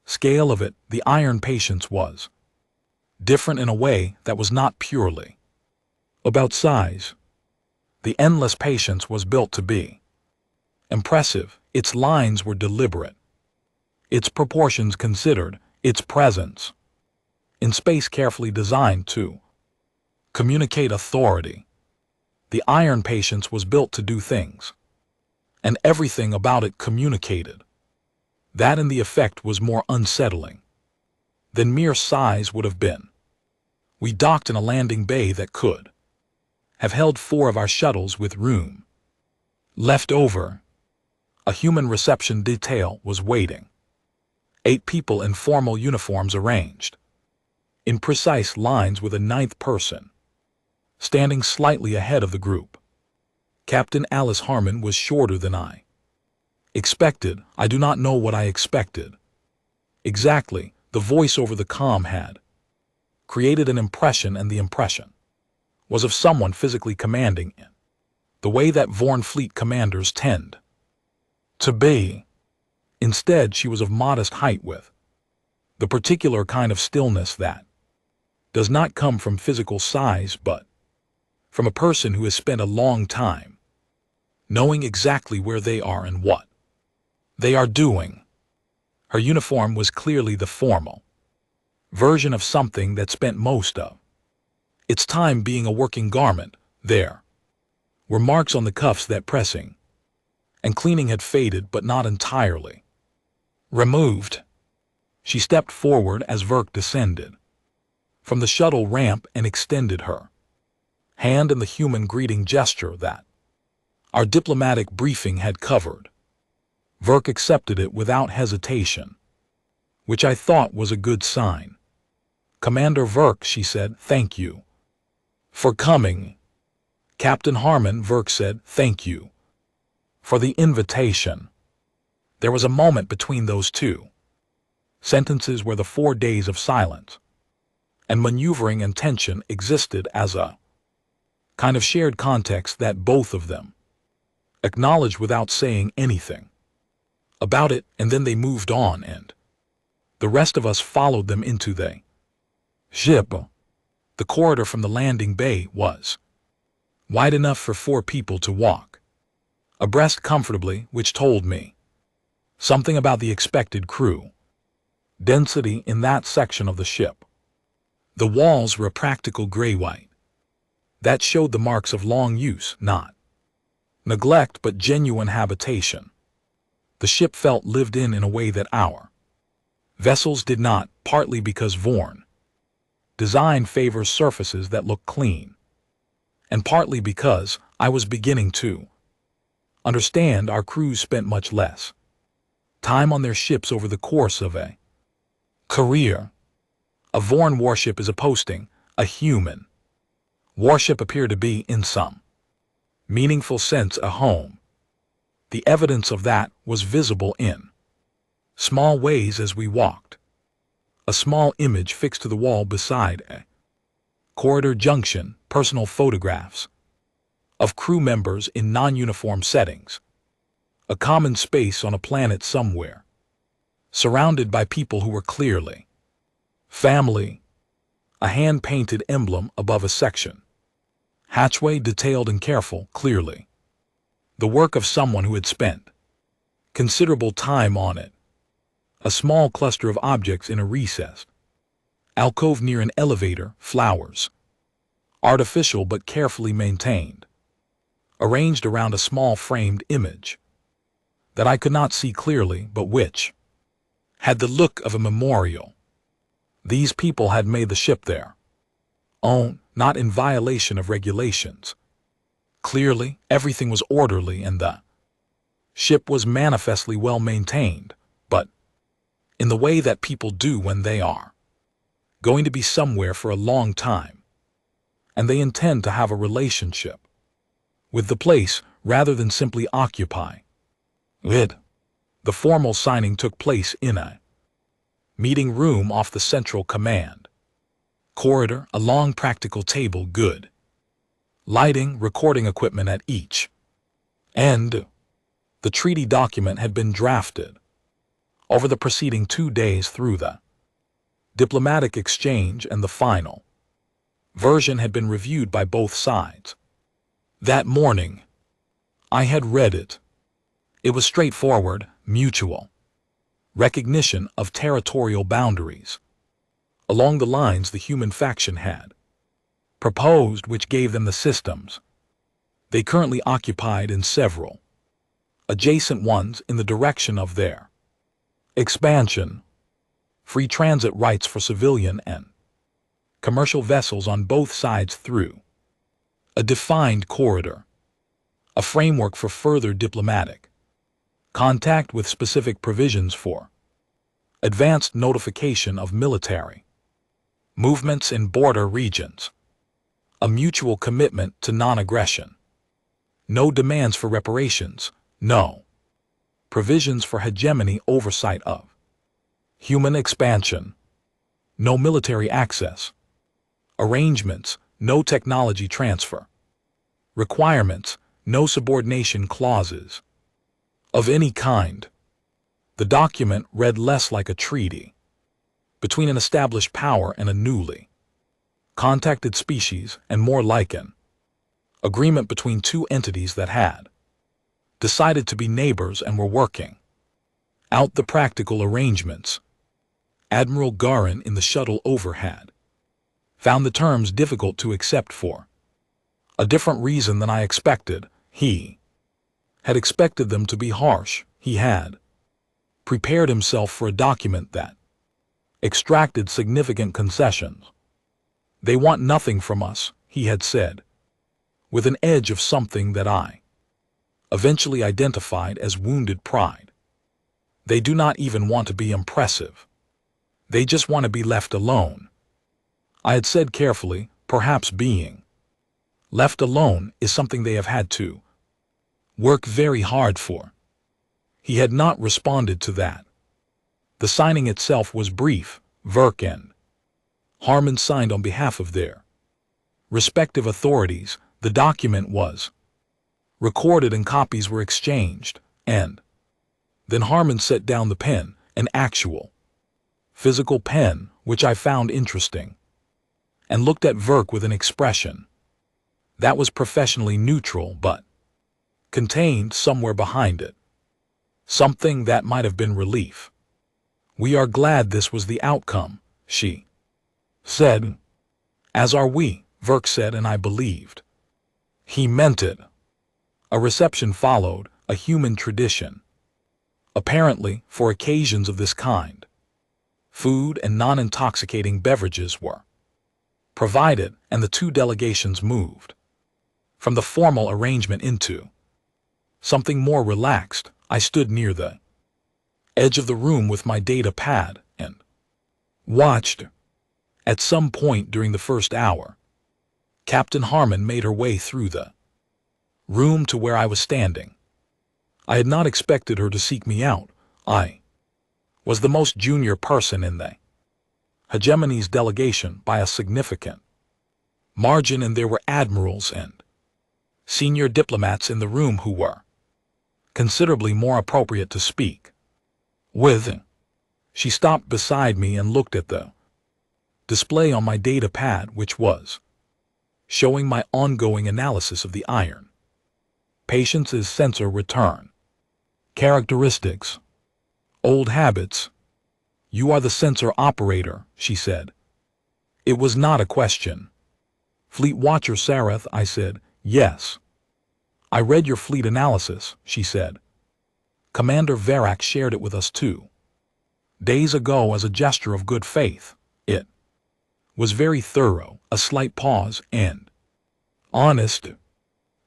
scale of it. The Iron Patience was different in a way that was not purely about size. The Endless Patience was built to be impressive. Its lines were deliberate, its proportions considered, its presence in space carefully designed to communicate authority. The Iron Patience was built to do things, and everything about it communicated that, and the effect was more unsettling than mere size would have been. We docked in a landing bay that could have held 4 of our shuttles with room left over. A human reception detail was waiting. 8 people in formal uniforms arranged in precise lines, with a 9th person standing slightly ahead of the group. Captain Alice Harmon was shorter than I expected. I do not know what I expected exactly. The voice over the comm had created an impression, and the impression was of someone physically commanding in the way that Vorn fleet commanders tend to be. Instead, she was of modest height, with the particular kind of stillness that does not come from physical size, but from a person who has spent a long time knowing exactly where they are and what they are doing. Her uniform was clearly the formal version of something that spent most of its time being a working garment. There were marks on the cuffs that pressing and cleaning had faded, but not entirely removed. She stepped forward as Verk descended from the shuttle ramp and extended her hand in the human greeting gesture that our diplomatic briefing had covered. Verk accepted it without hesitation, which I thought was a good sign. "Commander Verk," she said, "thank you for coming. Captain Harmon Verk said, "Thank you for the invitation." There was a moment between those two sentences where the 4 days of silence and maneuvering and tension existed as a kind of shared context that both of them acknowledged without saying anything about it, and then they moved on, and the rest of us followed them into the ship. The corridor from the landing bay was wide enough for 4 people to walk abreast comfortably, which told me something about the expected crew density in that section of the ship. The walls were a practical gray-white that showed the marks of long use, not neglect but genuine habitation. The ship felt lived in a way that our vessels did not, partly because Vorn design favors surfaces that look clean, and partly because I was beginning to understand our crews spent much less time on their ships over the course of a career. A Vorn warship is a posting. A human warship appeared to be, in some meaningful sense, a home. The evidence of that was visible in small ways as we walked. A small image fixed to the wall beside a corridor junction, personal photographs of crew members in non-uniform settings, a common space on a planet somewhere, surrounded by people who were clearly family, a hand-painted emblem above a section, hatchway detailed and careful, clearly the work of someone who had spent considerable time on it. A small cluster of objects in a recessed alcove near an elevator, flowers, artificial but carefully maintained, arranged around a small framed image that I could not see clearly but which had the look of a memorial. These people had made the ship their own, not in violation of regulations. Clearly, everything was orderly and the ship was manifestly well maintained, but in the way that people do when they are going to be somewhere for a long time, and they intend to have a relationship with the place rather than simply occupy it. The formal signing took place in a meeting room off the central command corridor, a long practical table, good lighting, recording equipment at each end. The treaty document had been drafted over the preceding 2 days through the diplomatic exchange, and the final version had been reviewed by both sides. That morning, I had read it. It was straightforward, mutual recognition of territorial boundaries along the lines the human faction had proposed, which gave them the systems they currently occupied and several adjacent ones in the direction of their expansion. Free transit rights for civilian and commercial vessels on both sides through a defined corridor, a framework for further diplomatic contact with specific provisions for advanced notification of military movements in border regions, a mutual commitment to non-aggression, no demands for reparations, no provisions for hegemony, oversight of human expansion, no military access arrangements, no technology transfer requirements, no subordination clauses of any kind. The document read less like a treaty between an established power and a newly contacted species, and more like an agreement between two entities that had decided to be neighbors and were working out the practical arrangements. Admiral Garin in the shuttle over had found the terms difficult to accept for a different reason than I expected. He had expected them to be harsh. He had prepared himself for a document that extracted significant concessions. They want nothing from us, he had said, with an edge of something that I eventually identified as wounded pride. They do not even want to be impressive. They just want to be left alone. I had said carefully, perhaps being Left alone is something they have had to work very hard for. He had not responded to that. The signing itself was brief. Verk and Harmon signed on behalf of their respective authorities. The document was recorded and copies were exchanged, and then Harmon set down the pen, an actual physical pen, which I found interesting, and looked at Verk with an expression that was professionally neutral but contained somewhere behind it something that might have been relief. "We are glad this was the outcome," she said. "As are we," Verk said, and I believed he meant it. A reception followed, a human tradition. Apparently, for occasions of this kind, food and non-intoxicating beverages were provided, and the two delegations moved from the formal arrangement into something more relaxed. I stood near the edge of the room with my data pad and watched. At some point during the first hour, Captain Harmon made her way through the room to where I was standing. I had not expected her to seek me out. I was the most junior person in the Hegemony's delegation by a significant margin, and there were admirals and senior diplomats in the room who were considerably more appropriate to speak with. She stopped beside me and looked at the display on my data pad, which was showing my ongoing analysis of the iron patient's sensor return characteristics. "Old habits. You are the sensor operator," she said. It was not a question. "Fleet Watcher Sareth," I said. "Yes." "I read your fleet analysis," she said. "Commander Varak shared it with us 2 days ago as a gesture of good faith. It was very thorough." A slight pause, and honest.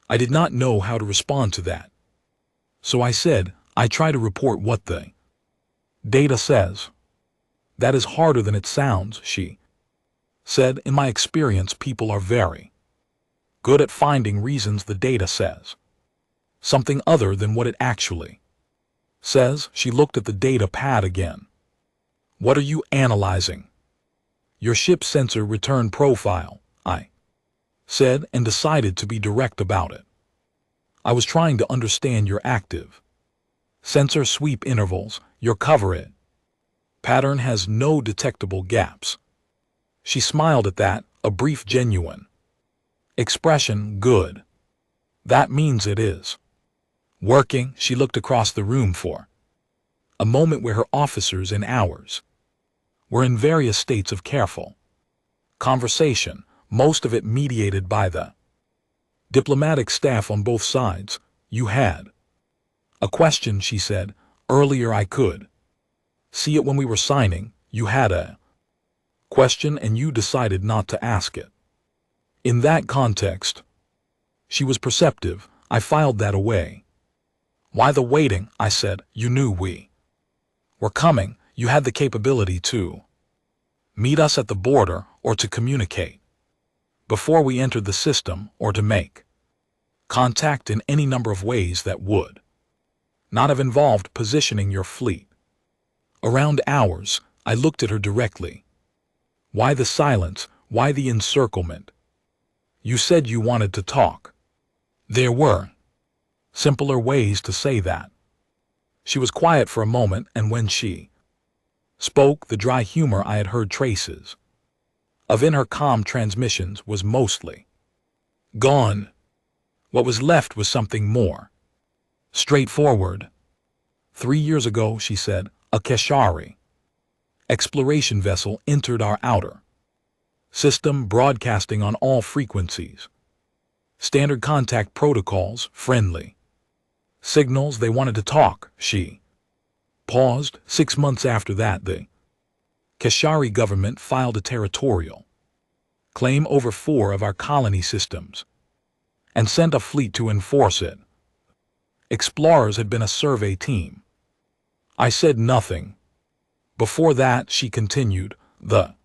I did not know how to respond to that. So I said, "I try to report what the data says." "That is harder than it sounds," she said. "In my experience, people are very good at finding reasons the data says something other than what it actually says." She looked at the data pad again. "What are you analyzing?" "Your ship sensor return profile," I said, and decided to be direct about it. "I was trying to understand your active sensor sweep intervals. Your cover it pattern has no detectable gaps." She smiled at that, a brief genuine expression. "Good. That means it is working." She looked across the room for a moment where her officers and ours were in various states of careful conversation, most of it mediated by the diplomatic staff on both sides. "You had a question," she said. "Earlier I could see it when we were signing. You had a question and you decided not to ask it. In that context." She was perceptive. I filed that away. "Why the waiting?" I said. "You knew we were coming. You had the capability to meet us at the border or to communicate before we entered the system or to make contact in any number of ways that would not have involved positioning your fleet around ours." I looked at her directly. "Why the silence? Why the encirclement? You said you wanted to talk." There were simpler ways to say that. She was quiet for a moment, and when she spoke, the dry humor I had heard traces of in her calm transmissions was mostly gone. What was left was something more straightforward. 3 years ago," she said, "a Keshari exploration vessel entered our outer system, broadcasting on all frequencies. Standard contact protocols, friendly signals. They wanted to talk." She paused. 6 months after that, the Keshari government filed a territorial claim over 4 of our colony systems and sent a fleet to enforce it. Explorers had been a survey team. I said nothing. "Before that," she continued, "the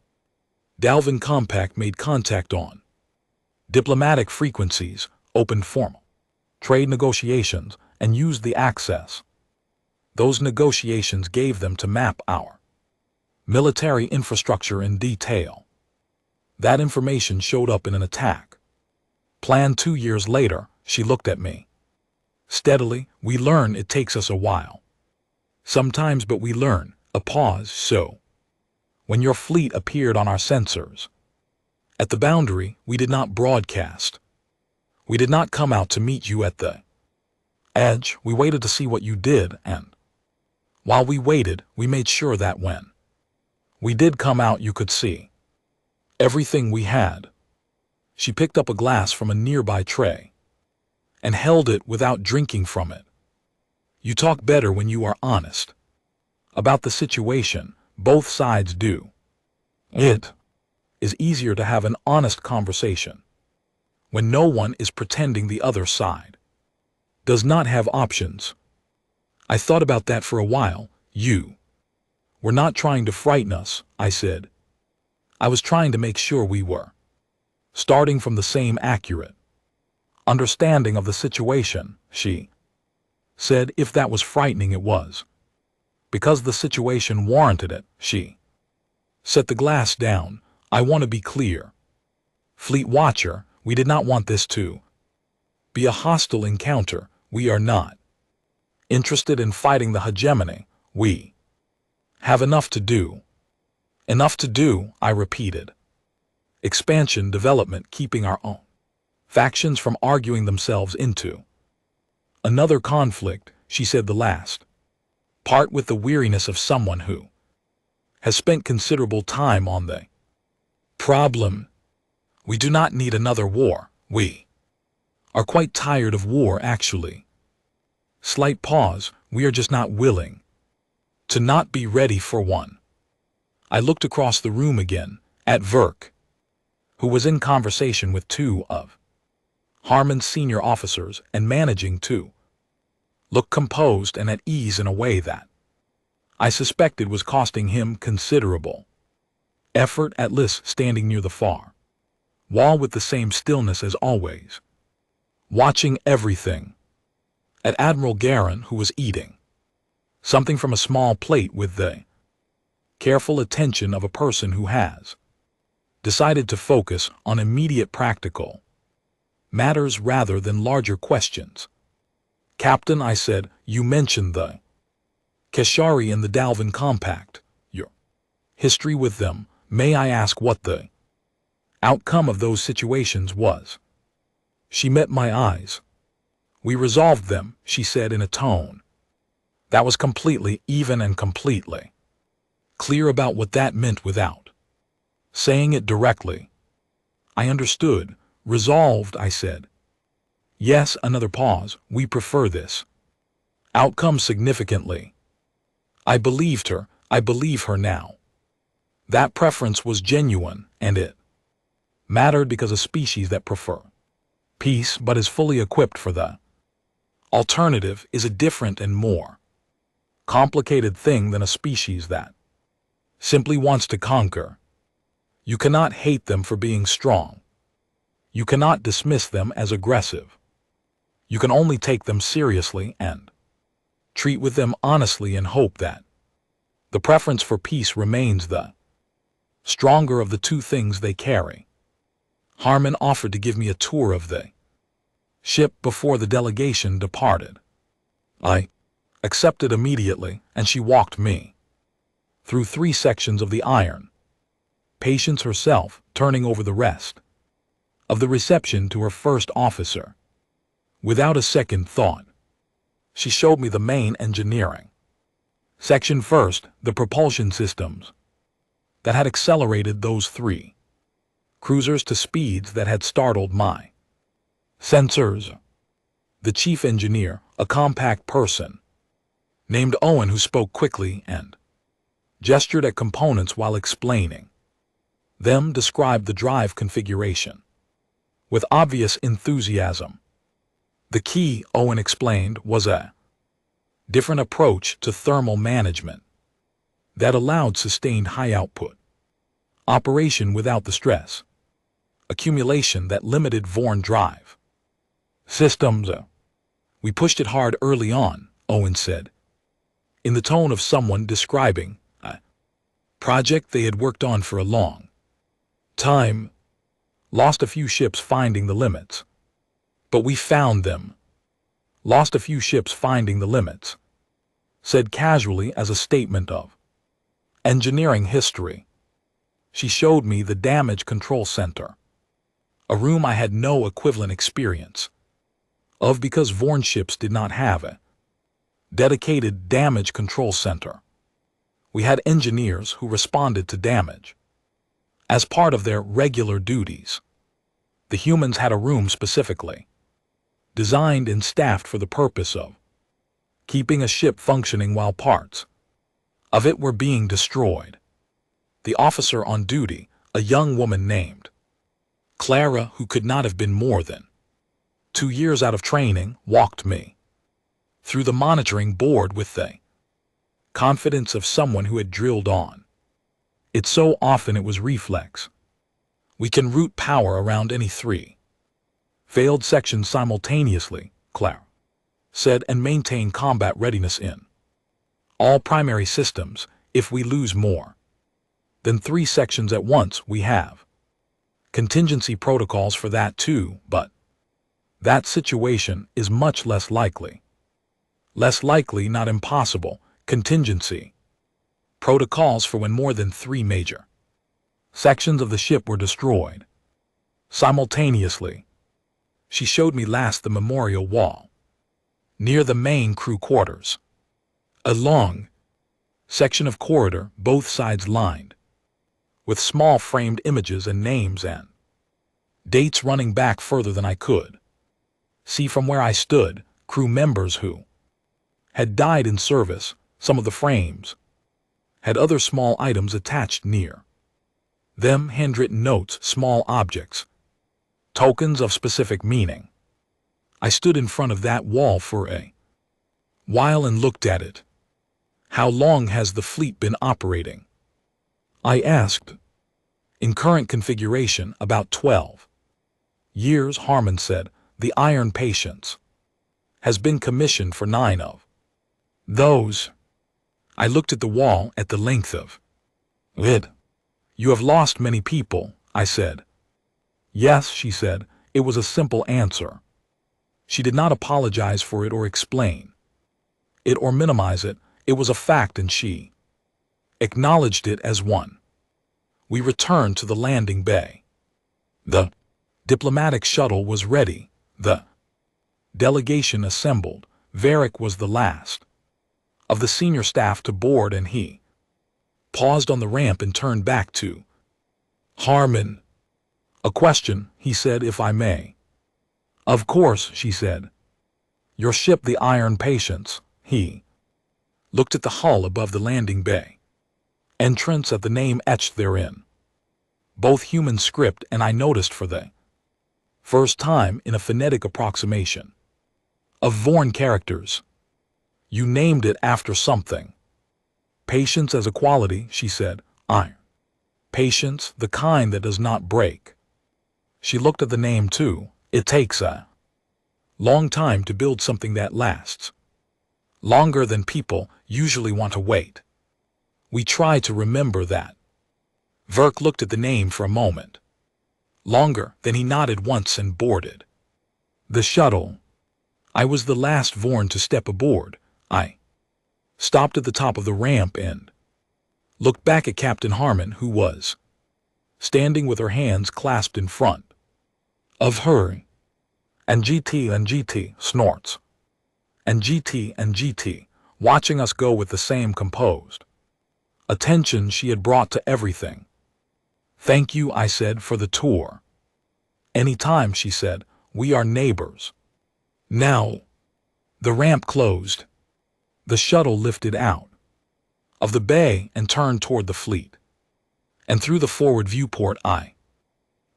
Dalvin Compact made contact on Diplomatic frequencies opened formal trade negotiations and used the access those negotiations gave them to map our military infrastructure in detail. That information showed up in an attack plan 2 years later. She looked at me steadily. We learn it takes us a while. Sometimes, but we learn. A pause. So, when your fleet appeared on our sensors at the boundary, we did not broadcast. We did not come out to meet you at the edge. We waited to see what you did, and while we waited, we made sure that when we did come out, you could see everything we had. She picked up a glass from a nearby tray and held it without drinking from it. You talk better when you are honest about the situation. Both sides do. It is easier to have an honest conversation when no one is pretending the other side does not have options. I thought about that for a while. You were not trying to frighten us, I said. I was trying to make sure we were starting from the same accurate understanding of the situation, she said. If that was frightening, it was because the situation warranted it. She set the glass down. I want to be clear, Fleet Watcher, we did not want this to be a hostile encounter. We are not interested in fighting the hegemony. We have enough to do. Enough to do, I repeated. Expansion, development, keeping our own factions from arguing themselves into another conflict, she said. The last part with the weariness of someone who has spent considerable time on the problem. We do not need another war. We are quite tired of war, actually. Slight pause. We are just not willing to not be ready for one. I looked across the room again at Verk, who was in conversation with two of Harmon's senior officers and managing to look composed and at ease in a way that I suspected was costing him considerable effort. At Liz, standing near the far wall with the same stillness as always, watching everything. At Admiral Garin, who was eating something from a small plate with the careful attention of a person who has decided to focus on immediate practical matters rather than larger questions. Captain, I said, you mentioned the Keshari and the Dalvin Compact. Your history with them. May I ask what the outcome of those situations was? She met my eyes. We resolved them, she said in a tone that was completely even and completely clear about what that meant without saying it directly. I understood. Resolved, I said. Yes, another pause. We prefer this outcome significantly. I believed her. I believe her now. That preference was genuine, and it mattered because a species that prefer peace but is fully equipped for the alternative is a different and more complicated thing than a species that simply wants to conquer. You cannot hate them for being strong. You cannot dismiss them as aggressive. You can only take them seriously and treat with them honestly and hope that the preference for peace remains the stronger of the two things they carry. Harmon offered to give me a tour of the ship before the delegation departed. I accepted immediately, and she walked me through 3 sections of the iron. Patience herself, turning over the rest of the reception to her first officer. Without a second thought, she showed me the main engineering section first, the propulsion systems that had accelerated those 3 cruisers to speeds that had startled my sensors. The chief engineer, a compact person named Owen, who spoke quickly and gestured at components while explaining them, described the drive configuration with obvious enthusiasm. The key, Owen explained, was a different approach to thermal management that allowed sustained high output operation without the stress accumulation that limited Vorn drive. Systems. We pushed it hard early on, Owen said, in the tone of someone describing a project they had worked on for a long time. Lost a few ships finding the limits. But we found them. Lost a few ships finding the limits. Said casually as a statement of engineering history. She showed me the damage control center. A room I had no equivalent experience of because Vorn ships did not have a dedicated damage control center. We had engineers who responded to damage as part of their regular duties. The humans had a room specifically designed and staffed for the purpose of keeping a ship functioning while parts of it were being destroyed. The officer on duty, a young woman named Clara, who could not have been more than 2 years out of training, walked me through the monitoring board with the confidence of someone who had drilled on it so often it was reflex. We can route power around any 3 failed sections simultaneously, Clara said, and maintain combat readiness in all primary systems. If we lose more than 3 sections at once, we have contingency protocols for that too, but that situation is much less likely. Less likely, not impossible. Contingency protocols for when more than 3 major sections of the ship were destroyed simultaneously. She showed me last the memorial wall near the main crew quarters. A long section of corridor, both sides lined with small framed images and names and dates running back further than I could see from where I stood. Crew members who had died in service. Some of the frames had other small items attached near them, handwritten notes, small objects, tokens of specific meaning. I stood in front of that wall for a while and looked at it. How long has the fleet been operating? I asked. In current configuration, about 12 years, Harmon said. The Iron Patience has been commissioned for 9 of those. I looked at the wall, at the length of it. You have lost many people, I said. Yes, she said. It was a simple answer. She did not apologize for it or explain it or minimize it. It was a fact, and she acknowledged it as one. We returned to the landing bay. The diplomatic shuttle was ready. The delegation assembled. Varric was the last of the senior staff to board, and he paused on the ramp and turned back to Harmon. A question, he said, if I may. Of course, she said. Your ship, the Iron Patience. He looked at the hull above the landing bay entrance at the name etched therein. Both human script, and I noticed for the first time in a phonetic approximation of Vorn characters. You named it after something. Patience as a quality, she said. Iron Patience, the kind that does not break. She looked at the name too. It takes a long time to build something that lasts. Longer than people usually want to wait. We try to remember that. Verk looked at the name for a moment. Longer, then he nodded once and boarded the shuttle. I was the last Vorn to step aboard. I stopped at the top of the ramp and looked back at Captain Harmon, who was standing with her hands clasped in front of her. And GT snorts. And GT, watching us go with the same composed attention she had brought to everything. Thank you, I said, for the tour. Any time, she said. We are neighbors. Now. The ramp closed. The shuttle lifted out of the bay and turned toward the fleet. And through the forward viewport I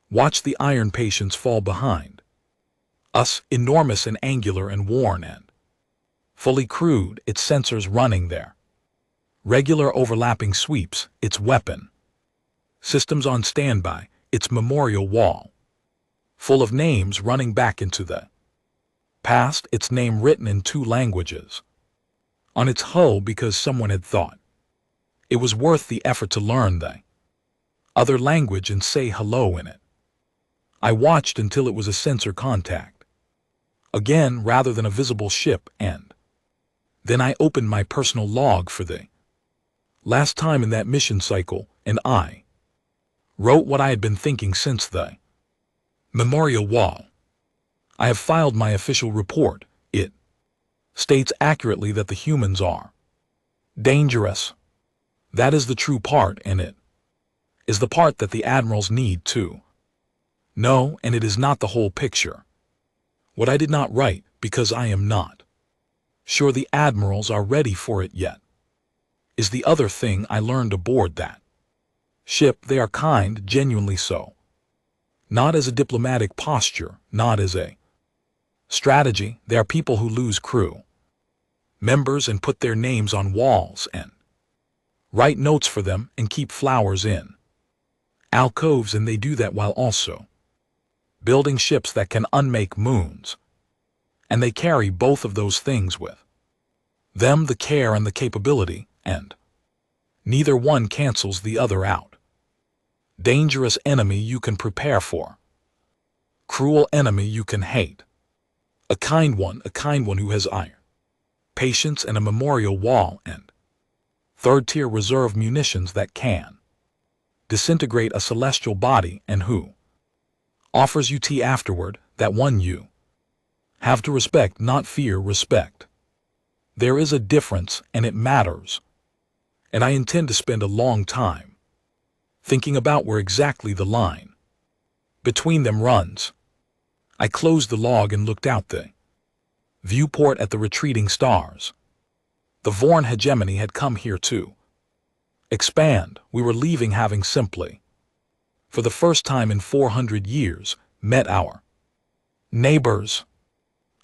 watched the Iron Patience fall behind us, enormous and angular and worn and fully crewed, its sensors running their regular overlapping sweeps, its weapon systems on standby, its memorial wall full of names running back into the past, its name written in 2 languages on its hull because someone had thought it was worth the effort to learn the other language and say hello in it. I watched until it was a sensor contact again rather than a visible ship, and then I opened my personal log for the last time in that mission cycle, and I wrote what I had been thinking since the memorial wall. I have filed my official report. It states accurately that the humans are dangerous. That is the true part, and it is the part that the admirals need to know, and it is not the whole picture. What I did not write, because I am not sure the admirals are ready for it yet, is the other thing I learned aboard that ship. They are kind, genuinely so. Not as a diplomatic posture, not as a strategy. They are people who lose crew members and put their names on walls and write notes for them and keep flowers in alcoves, and they do that while also building ships that can unmake moons. And they carry both of those things with them, the care and the capability, and neither one cancels the other out. Dangerous enemy you can prepare for. Cruel enemy you can hate. A kind one who has iron, patience, and a memorial wall, and third-tier reserve munitions that can disintegrate a celestial body, and who offers you tea afterward. That one you have to respect, not fear, respect. There is a difference, and it matters. And I intend to spend a long time thinking about where exactly the line between them runs. I closed the log and looked out the viewport at the retreating stars. The Vorn hegemony had come here to expand. We were leaving, having simply, for the first time in 400 years, met our neighbors.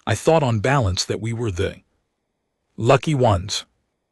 I thought on balance that we were the lucky ones.